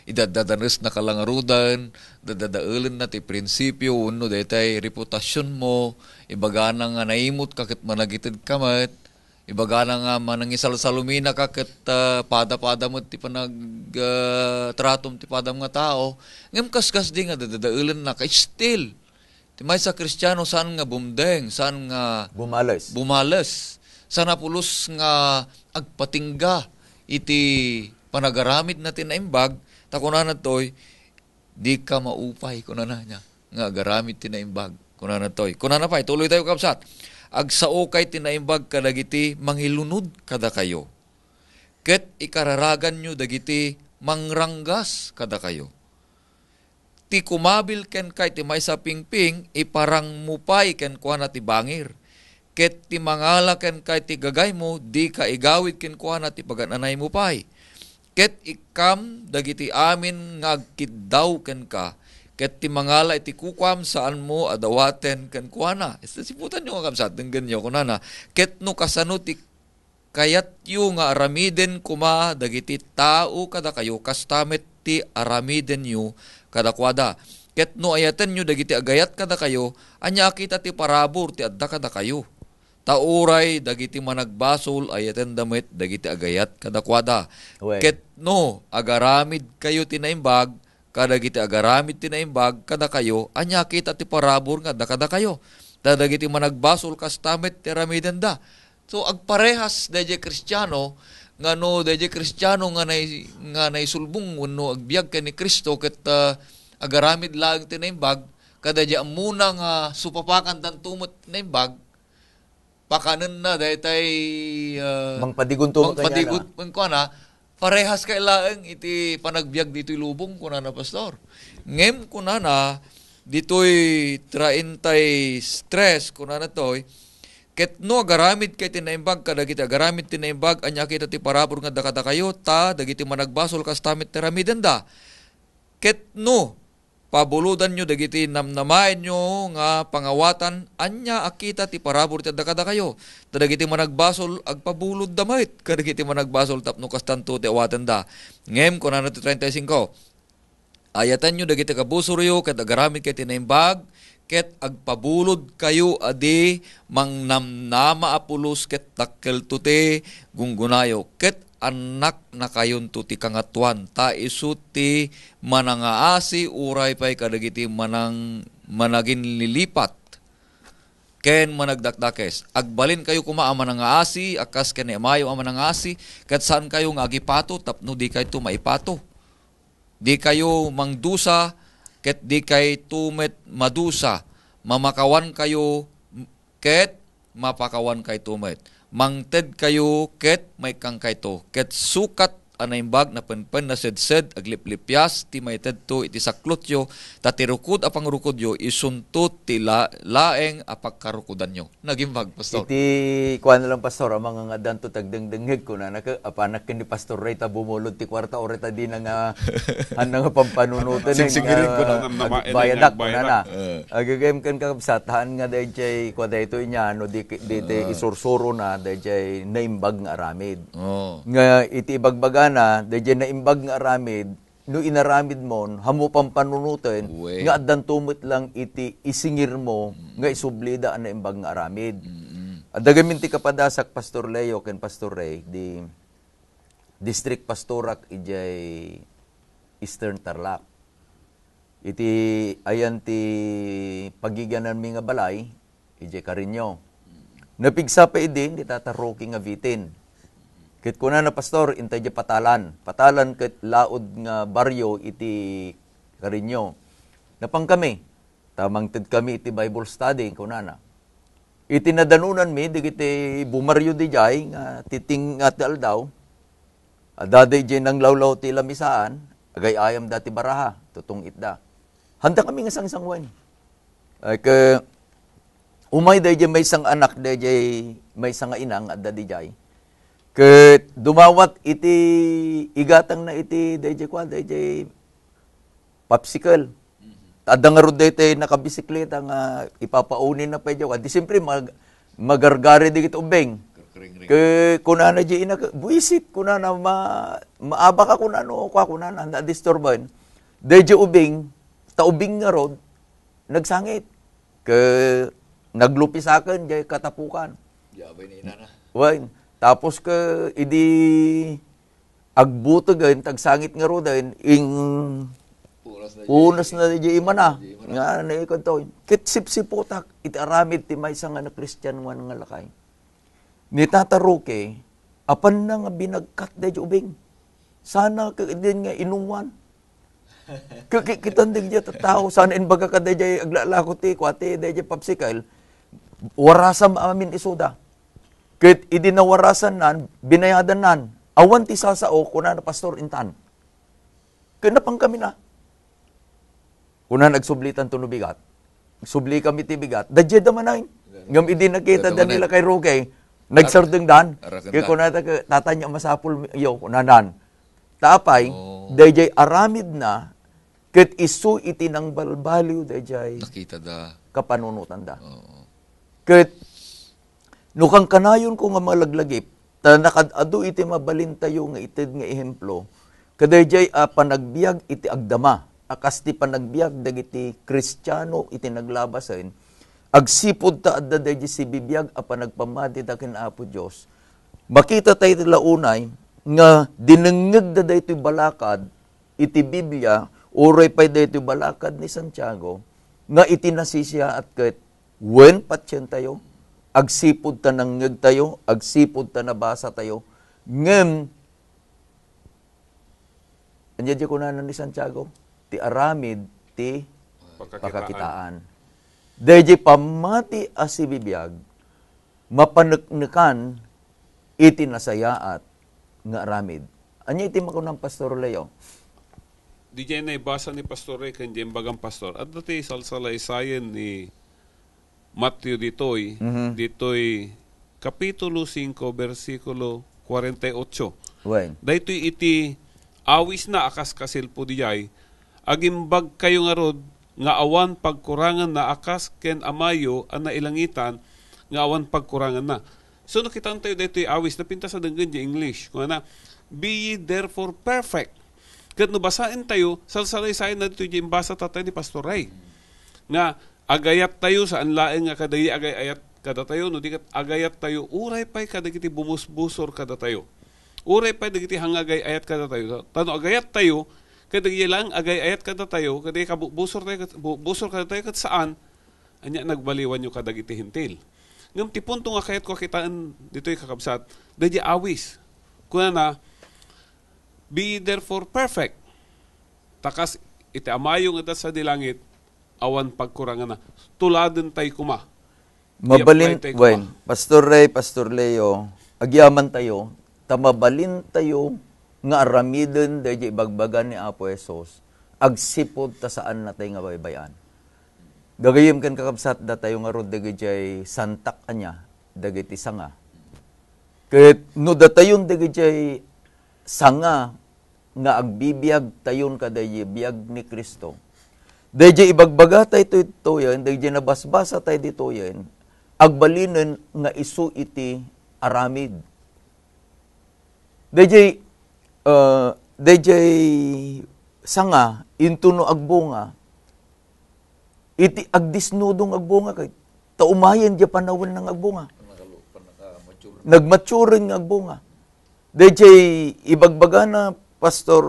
idadadanas na kalangarudan, dadadaulan na ti prinsipyo, uno daytay reputasyon mo, ibagana nga naimot kakit managitid kamat, ibagana nga manangisalsalumina kakit pada-pada mo ti panagtratom ti padam nga tao, ngam kaskas di nga dadadaulan na kay still. Ti may sa Kristiyano saan nga bumdeng, saan nga bumalas, sana pulos nga agpatingga iti panagaramid na tinaimbag, takuna na to'y, di ka maupay, kuna na niya, nga agaramid tinaimbag, kuna na to'y. Kuna na pa, tuloy tayo kapsat. Agsao kay tinaimbag kadagiti manghilunod kada kayo. Ket ikararagan nyo dagiti mangranggas kada kayo. Ti kumabil ken kay ti maysa pingping, iparang mupay ken kuana ti bangir. Ket ti mangala ken kay ti gagay mo, di ka igawid ken kuana ti pagananay mo pay. Ket ikam dagiti amin nga agkiddaw ken ka. Ket ti mangala iti kukwam saan mo adawaten ken kuana. Siputan nyo nga kamsat, denggan nyo kunana. Ket no kasano ti kayat yu nga aramiden kuma dagiti tao kada kayo, kastamet ti aramiden yu kada kwada. Ket no ayaten nyo dagiti agayat kada kayo, anya kita ti parabor ti adda kada kayo. Tauray dagiti managbasol ayaten damit dagiti agayat kada kwada. Ket no agaramid kayo tinaimbag, kadagiti agaramid tinaimbag kada kayo, anya kita ti parabor nga da kada kayo. Dagiti managbasol kastamet ti aramiden da. So agparehas dayjay Kristiyano ngano dayjay Kristiyano nga naisulbong wenno agbiag ken ni Kristo ket agaramid lang tinaimbag kadagiti amuna nga supapakan tan tumot tinaimbag pakanen na daytay mangpadigon to na parehas kay laeng iti panagbiag dito'y lubong kuna na pastor. Ngem kuna na dito'y traintay stress kuna na to'y ket no agaramid kay tinaimbag kadagiti agaramid tinaimbag anya kita ti parabor nga dakada kayo ta dagiti managbasol kastamit tiramiden da. Ket no pabuludan nyo dagiti namnamain nyo nga pangawatan anya akita ti parabor ti dakada kayo. Dagiti managbasol agpabulod damit kadagiti managbasol tapno kastanto ti awaten da. Ngem kuna na 35. Ayatan nyo dagiti kabusoryo ket agaramid kay tinaimbag ket agpabulod kayo adi mangnamnama apulos ket dakkel tuti gunggunayo ket anak na kayon to ti kangatuan ta isu ti manangaasi uray pay kadagiti managin lilipat ken managdakdakes. Agbalin kayo kuma ama nga asi, akas ken emayo ama nga asi, ket saan kayo nga agipato, tapno di kayo maipato. Di kayo mangdusa, ket di kayo tumet madusa. Mamakawan kayo, ket mapakawan kayo tumet. Mangted kayo, ket may kang kayo. Ket sukat anaimbag na penpen na sedsed agliplipyas ti maited to iti saklotyo tatirukod apang rukodyo isuntut ti laeng apagkarukodan nyo. Nagimbag, Pastor. Iti kuha na lang, Pastor, ang mga nga danto tagdengdenghig ko na apanak ni Pastor Ray ta bumulod ti kwarta o reta di na nga nga pampanunutan Sigsigirin ko na. bayadak ko na na. Agagayam kan kakabsatahan nga dahil jay kwa dahil ito inya no di isursuro na dahil jay naimbag nga aramid. Nga iti ibagbaga na dahil na imbag nga aramid, no inaramid mo, hamo pang panunutin, nga adan tumot lang iti isingir mo, nga isublida na imbag nga aramid. At dagamin ti kapadasak Pastor Leo ken Pastor Ray, di district pastorak ijay Eastern Tarlac. Iti ayan ti pagiganan mi nga balay, ijay Carinyo. Napigsa pa idin, di tataroki nga bitin. Kit kuna na Pastor, intay di patalan. Patalan ket laod nga baryo iti Carinyo. Napang kami, tamang ted kami iti Bible study, kuna na. Iti nadanunan mi, digiti bumaryo di jay, nga titing at aldaw, adaday di nang lawlaw ti lamisaan, agay ayam dati baraha, tutong itda. Handa kami nga sang-sangwan. Ay ka, umay day di may sang anak, day di may sang inang, adda di jay. Ket dumawat iti igatang na iti DJ popsicle. Adda nga rod daytoy nakabisikleta nga ipapaunin na pedyo. Di siyempre magargari digit ubeng. Ke kunana di ina buisit kunana maaba ka kunano kwa kunana na disturban. DJ ubeng taubing nga rod nagsangit. Ke naglupisaken jay katapukan. Yabay ni ina na. Wain. Tapos ka, idi agbutogan, tagsangit nga ro dahil, unas na di imana. Nga na ikon to. Kitsip-sipotak, itaramid ti may nga na Christian wan nga lakay. Nitataroke, apan na nga binagkat di ubing. Sana din nga inuwan. Kitandig di tao, sana inbaga ka di aglalako ti, kwate di popsicle, warasam amin isuda. Ket idinawarasan nan, binayadan nan, awan ti sasao, kuna na Pastor intan. Kaya pang kami na. Kuna nagsublitan to no bigat. Subli kami ti bigat. Dadya damanayin. Ngam idi nakita dan nila kay Roque, nagsardeng dan. Kaya kuna tatanya masapul yo, kunanan. Tapay, dayjay aramid na, ket isu iti nang balbaliw, dayjay nakita da. Kapanunutan da. Ket nukang kanayon ko nga malaglagip, ta nakadado iti mabalin tayo nga ited nga ehemplo, kadayjay panagbiag iti agdama, akas ti panagbiag dagiti Kristiyano iti naglabasen, agsipod ta adda dayjay si bibiyag panagpamati da ken Apo Dios. Makita tayo launay nga dinengeg da daytoy balakad iti Biblia, uray pay daytoy balakad ni Santiago, nga iti nasisya at ket wen patyen tayo, agsipod ta nangeg tayo, agsipod ta nabasa tayo, ngem, anya di ko na ni Santiago, ti aramid, ti pakakitaan. Dahil pamati asibibiyag, mapaneknekan, iti nasayaat, nga aramid. Anya iti makunang Pastor Leo? Di dyan na ibasa ni Pastor Ray, kanya bagang Pastor. At dati salsalaysayan ni Matthew ditoy, ditoy Kapitulo 5, versikulo 48. When? Daytoy iti awis na akas kasil po dijay, agimbag kayo nga rod, nga awan pagkurangan na akas ken amayo ang nailangitan, nga awan pagkurangan na. So nakitaan tayo daytoy awis, napinta sa denggan di English, kung na, be ye therefore perfect. Kat nabasain tayo, salsalaysayan na ditoy di imbasa tatay ni Pastor Ray. Nga, agayat tayo sa anlaeng nga kadayi agayat kada tayo, no di kat agayat tayo, uray pay kadagiti bumusbusor kada tayo. Uray pay dagiti hangagay ayat kada tayo. Tano agayat tayo, kadagiti lang agay ayat kada tayo, kadagiti kabusor tayo, busor kada tayo kat saan, anya nagbaliwan nyo kadag iti hintil. Ngam ti punto nga kayat ko kitaan dito'y kakabsat, dadya awis. Kuna na, be therefore perfect. Takas iti amayong edat sa dilangit, awan pagkurangan na. Tuladen tay kuma. Mabalin, I-apply tayo Wayne, Pastor Ray, Pastor Leo, agyaman tayo, tamabalin tayo, nga aramiden, dadya ibagbagan ni Apo Esos, agsipod ta saan na tayo nga baybayan. Gagayim kan kakabsat da tayo nga rod dagay santak anya dagay ti sanga. Ket no da tayon dagay sanga nga agbibiyag tayon kaday biyag ni Kristo. Dayjay ibagbaga tay toyan, dayjay nabasbasa tay ditoyen, agbalinen nga isu iti aramid. Dayjay sanga intuno agbunga iti agdisnudong agbunga kay taumayan di panawon ng agbunga. Nagmaturing ng agbunga. Dayjay ibagbaga na Pastor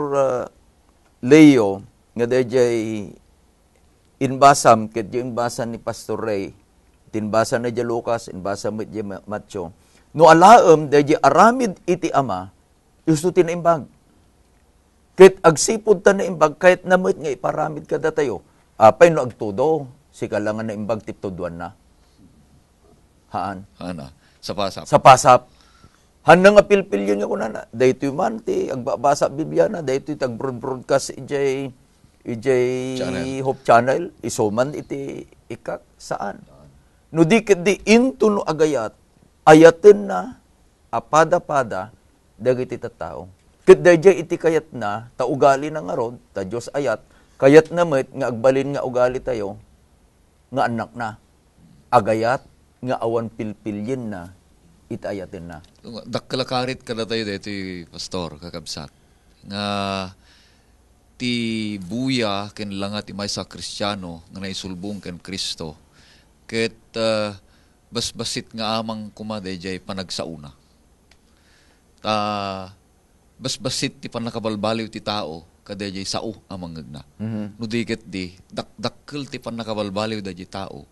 Leo nga dayjay inbasam ket di inbasan ni Pastor Ray. Tinbasa na di Lucas, inbasa mo di Matthew. No alaem dayjay aramid iti ama isu tinaimbag. Ket agsipod ta na imbag kahit namit nga iparamid kada tayo. Apay no agtudo, si kalangan na imbag tiptuduan na. Haan? Ana, sa pasap. Sa pasap. Han nga pilpilyon nga kunana. Daytoy manti, agbabasa Biblia na, daytoy tag-broadcast ijay Channel. Hope Channel, isuman iti ikak saan. No di into no agayat, ayaten na, apada-pada, dagiti tattao. Ket dayjay iti kayat na, taugali na nga rod, ta Diyos ayat, kayat namit nga agbalin nga ugali tayo, nga anak na. Agayat nga awan pilpilyin na, itayatin na. Dakkalakarit ka na tayo dito, Pastor, kakabsat. Nga ti buya ken langat imay sa Kristiyano nga naisulbong ken Kristo. Ket basbasit nga amang kumaday jay panagsauna. Basbasit ti panakabalbaliw ti tao kaday jay sao amang na. No diket di dakkel ti panakabalbaliw da jay tao.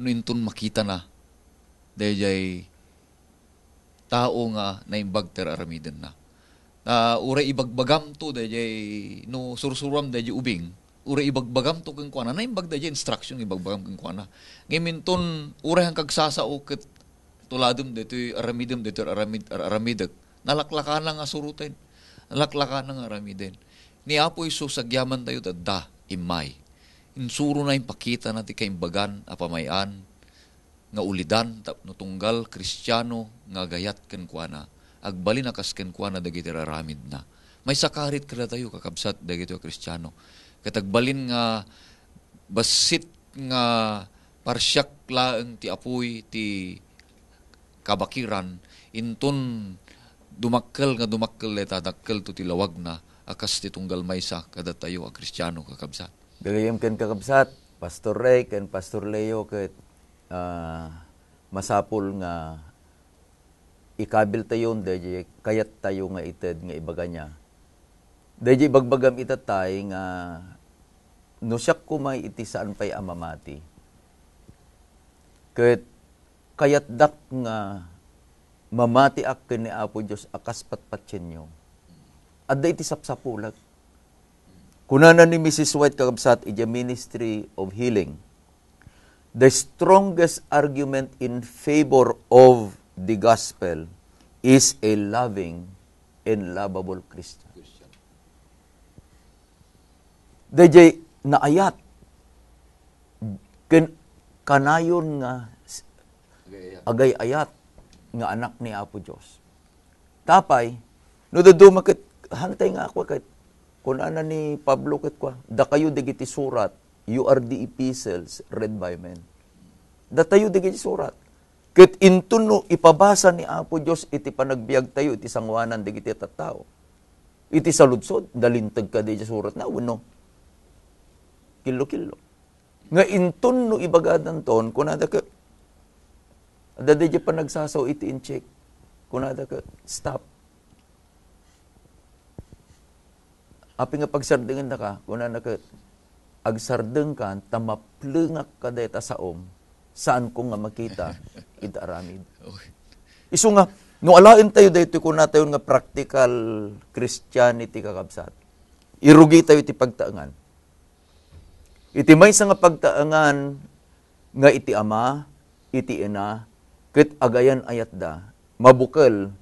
No inton makita na dayjay tao nga naimbag ter aramiden na. Uray ibagbagam to dayjay no sursuram dayjay ubing. Uray ibagbagam to keng kuana naimbag dayjay instruction ibagbagam keng kuana. Ngaminton uray hang kagsasao ket tuladem daytoy aramidem daytoy aramidek. Nalaklakan nga suruten. Nalaklakan nga aramiden. Ni Apo Isus agyaman tayo da imay. Insuro na impakita na ti kaimbagan apamayan nga ulidan no tunggal Kristiyano nga gayat ken kuana agbalin akas ken kuana dagiti raramid na. May sakarit kada tayo kakabsat dagiti Kristiyano. Ket agbalin nga basit nga parsyak laeng ti apoy ti kabakiran inton dumakkel eta dakkel to ti lawag na akas ti tunggal maysa kada tayo a Kristiyano kakabsat. Gagayam ken kakabsat, Pastor Ray ken Pastor Leo ket masapul nga ikabil tayon dayjay kayat tayo nga ited nga ibaga niya. Dayjay bagbagam itatay nga no siya kumay iti saan pay amamati. Ket kayat dak nga mamati ak ken ni Apo Dios akas patpatyenyo. Adda iti sapsapulag. Kunana ni Mrs. White kakabsat ija Ministry of Healing. The strongest argument in favor of the gospel is a loving and lovable Christian. Dayjay naayat kanayon nga agay-ayat nga anak ni Apo Dios. Tapay no dudumakit hantay nga ako ket kun ana ni Pablo ket kwa da kayo digiti surat, you are the epistles read by men. Da tayo digiti surat. Ket intun no ipabasa ni Apo Dios iti panagbiag tayo iti sangwanan digiti tattao. Iti saludsod dalintag ka digiti surat na wenno. Kilo-kilo. Nga intun no ibagadan ton kunada ka ada digiti panagsasaw iti in-check. Kunada ka stop. Api nga pagsardingan na ka, kuna na ka, agsardeng kan, tamaplengak ka deta saom, saan ko nga makita, ita aramid. Isu nga, no alain tayo dito kung natayon nga practical Christianity kakabsat. Irugi tayo iti pagtaangan. Iti may nga pagtaangan nga iti ama, iti ina, ket agayan ayat da, mabukal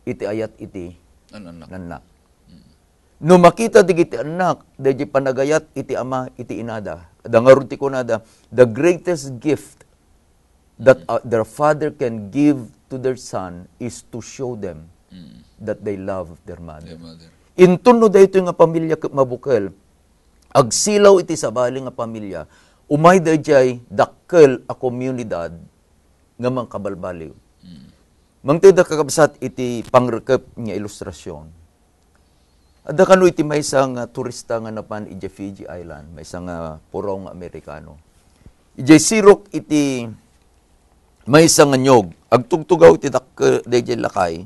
iti ayat iti nanak. No makita digiti anak, deji panagayat iti ama, iti inada. Dangarun ti kunada, the greatest gift that their father can give to their son is to show them that they love their mother. Intuno dayto nga pamilya mabukal, agsilaw iti sabali nga pamilya, umay dayjay dakkel a komunidad nga mang kabalbaliw. Mangtida kakabsat iti pangrekep nga ilustrasyon. Adda kano iti may isang turista nga napan iti Fiji Island, may isang purong Amerikano. Iti sirok iti may isang nyog, agtugtugaw iti dakkel dayjay lakay,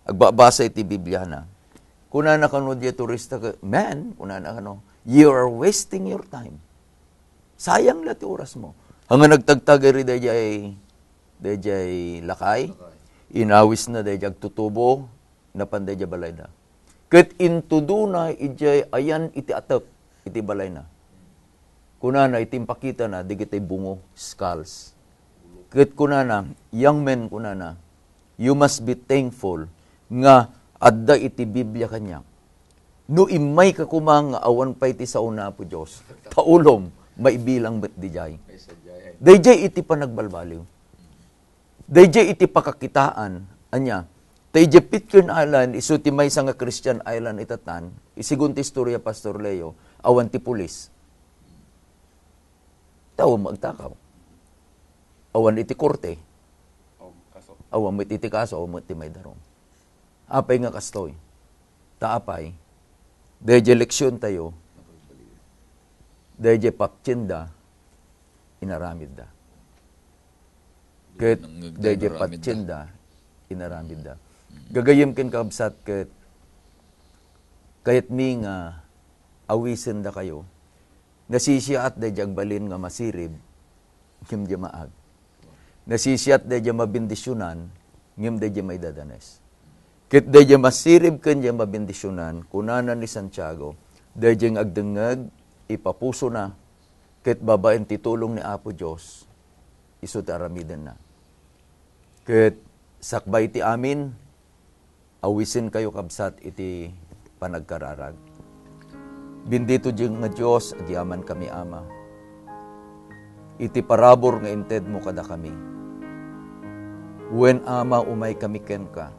agbabasa iti Biblia na. Kuna na kano di turista ka, man, kuna na kano, you are wasting your time. Sayang lati oras mo. Hanggang nagtagtagari dayjay lakay, inawis na dayjay agtutubo, napan dayjay balay na. Ket intudo na ijay ayan iti atap, iti balay na. Kuna na itimpakita na, digitay bungo, skulls. Ket kuna na, young men kuna na, you must be thankful nga adda iti Biblia kanya. No imay ka kumang awan pa iti sa una po Diyos. Taulom, maibilang bet dijay. Dayjay iti panagbalbaliw. Dayjay iti pakakitaan. Anya, dayjay Pitcairn Island, iso ti may nga Christian Island itatan, isigun ti istorya Pastor Leo, awan ti pulis. Tawa magtakaw. Awan iti korte. Awan iti kaso, awan iti may darong. Apay nga kastoy. Taapay. Dayjay leksyon tayo. Dayjay paptsinda. Inaramid da. Ket dayjay paptsinda. Inaramid da. Gagayem ken kabsat ket kayat mi nga awisen da kayo. Nasisiat dayjay agbalin nga masirib. Ngem di maag. Nasisiat dayjay mabindisyonan. Ngem dayjay may dadanes. Ket dayjay masirib ken dayjay mabindisyonan, kunanan ni Santiago, dayjay agdengeg, ipapuso na, ket babaen titulong ni Apo Dios, isu ti aramiden na. Ket sakbay ti amin, awisin kayo kabsat iti panagkararag. Bendito diyeng nga Dios, agyaman kami Ama. Iti parabor nga inted mo kada kami. Wen Ama umay kami ken ka,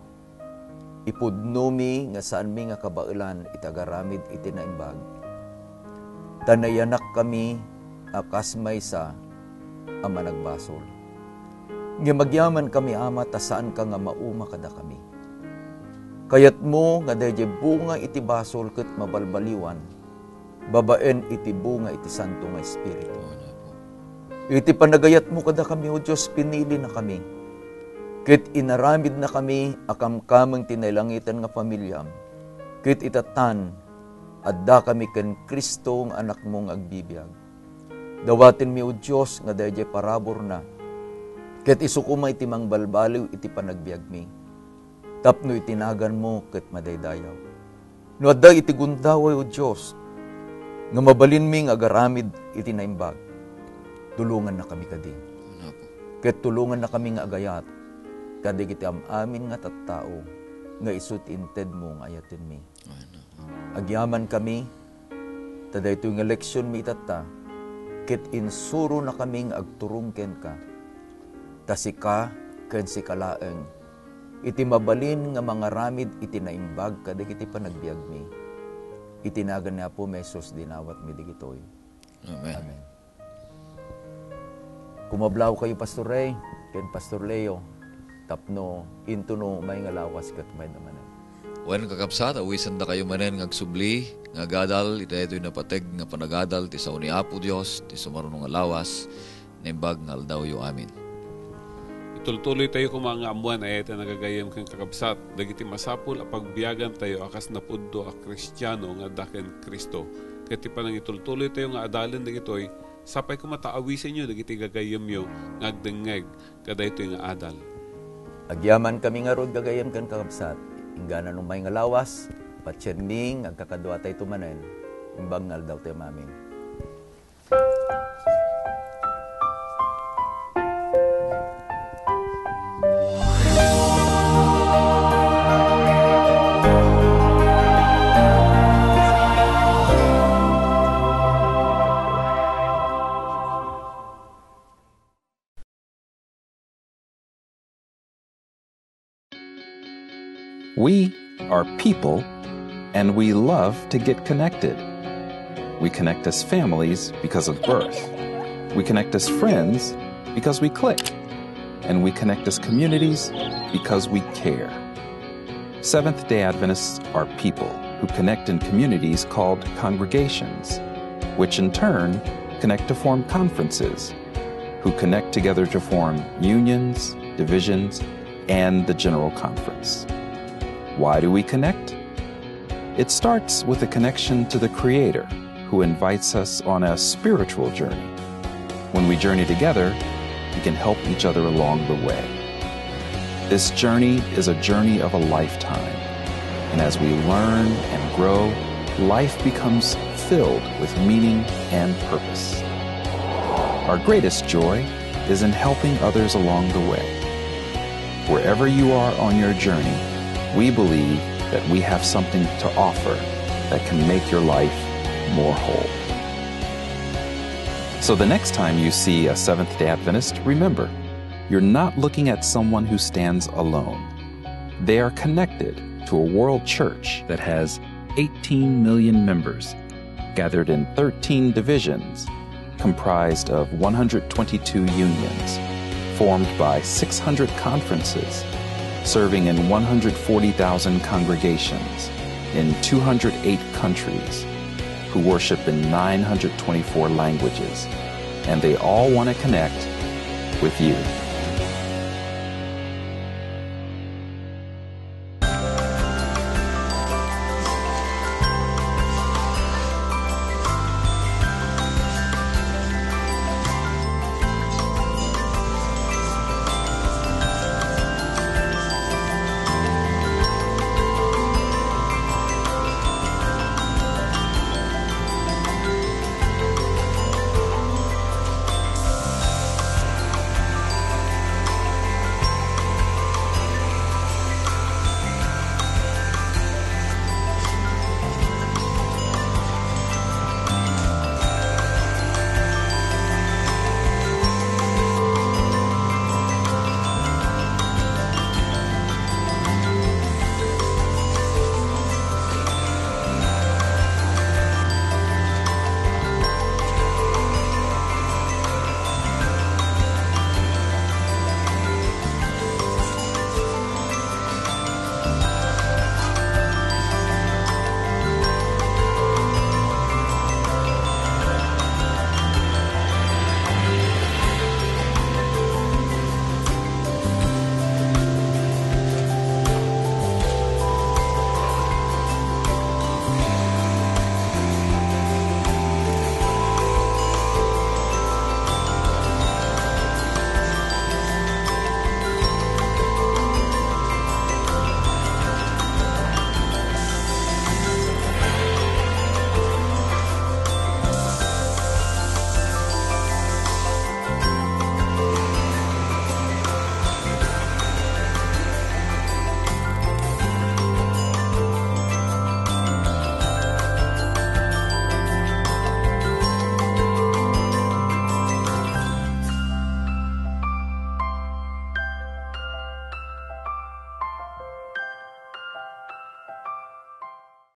ipudno mi nga saan mi nga kabailan itagaramid iti naimbag. Tanayanak kami akas maysa ama nagbasol. Nga magyaman kami Ama ta saan ka nga mauma kada kami. Kayat mo nga dayjay bunga iti basol ket mabalbaliwan, babaen iti bunga iti santo nga espiritu. Iti panagayat mo kada kami o Diyos, pinili na kami. Ket inaramid na kami akamkameng tinailangitan nga pamilyam. Ket itatan, adda kami ken Kristo nga anak mong agbibiyag. Dawatin mi o Diyos nga dayjay parabor na. Ket isukuma iti mangbalbaliw iti panagbiag mi. Tapno itinagan mo ket madaydayaw. No adda iti gundaway o Diyos, nga mabalin mi nga agaramid iti naimbag. Tulungan na kami kadi. Ket tulungan na kami nga agayat. Kadigiti amin nga tattao, nga isut inted mo nga ayatin mi. Agyaman kami, tada ito yung eleksyon mi itata, ket insuro na kami nga agturong ken ka, tasika ken si kalaeng, iti mabalin nga mga ramid iti naimbag kadigiti panagbiag mi. Itinagan niya po mesos dinawat mi digitoy. Amen. Amen. Kumablaw kayo Pastor Ray, ken Pastor Leo, tapno intuno may nga lawas ket may naman. Wen kakabsat, awisan da kayo manen ngagsubli, nga gadal, ita ito'y napateg nga panagadal, ti sao ni Apo Dios, ti sumarunong nga lawas, naimbag nga aldaw yo amin. Itultuloy tayo kung mga amuan ay ito nagagayam kang kakabsat, dagiti masapul apagbiyagan tayo akas napuddo a Kristiyano nga daken Kristo, Ket ti panang itultuloy tayo nga adalan dagitoy, sapay kumataawisin nyo dagiti gagayem yo ngagdengeg kada ito nga adal. Agyaman kami nga rod gagayem kan kakabsat, ingana nung may ngalawas, patsyerning, agkakadwa tayo tumanen, imbang ngal daw tayo mamin. We are people, and we love to get connected. We connect as families because of birth. We connect as friends because we click. And we connect as communities because we care. Seventh-day Adventists are people who connect in communities called congregations, which in turn connect to form conferences, who connect together to form unions, divisions, and the General Conference. Why do we connect? It starts with a connection to the Creator, who invites us on a spiritual journey. When we journey together, we can help each other along the way. This journey is a journey of a lifetime, and as we learn and grow, life becomes filled with meaning and purpose. Our greatest joy is in helping others along the way. Wherever you are on your journey, we believe that we have something to offer that can make your life more whole. So the next time you see a Seventh-day Adventist, remember, you're not looking at someone who stands alone. They are connected to a world church that has 18 million members, gathered in 13 divisions, comprised of 122 unions, formed by 600 conferences, serving in 140,000 congregations in 208 countries, who worship in 924 languages, and they all want to connect with you.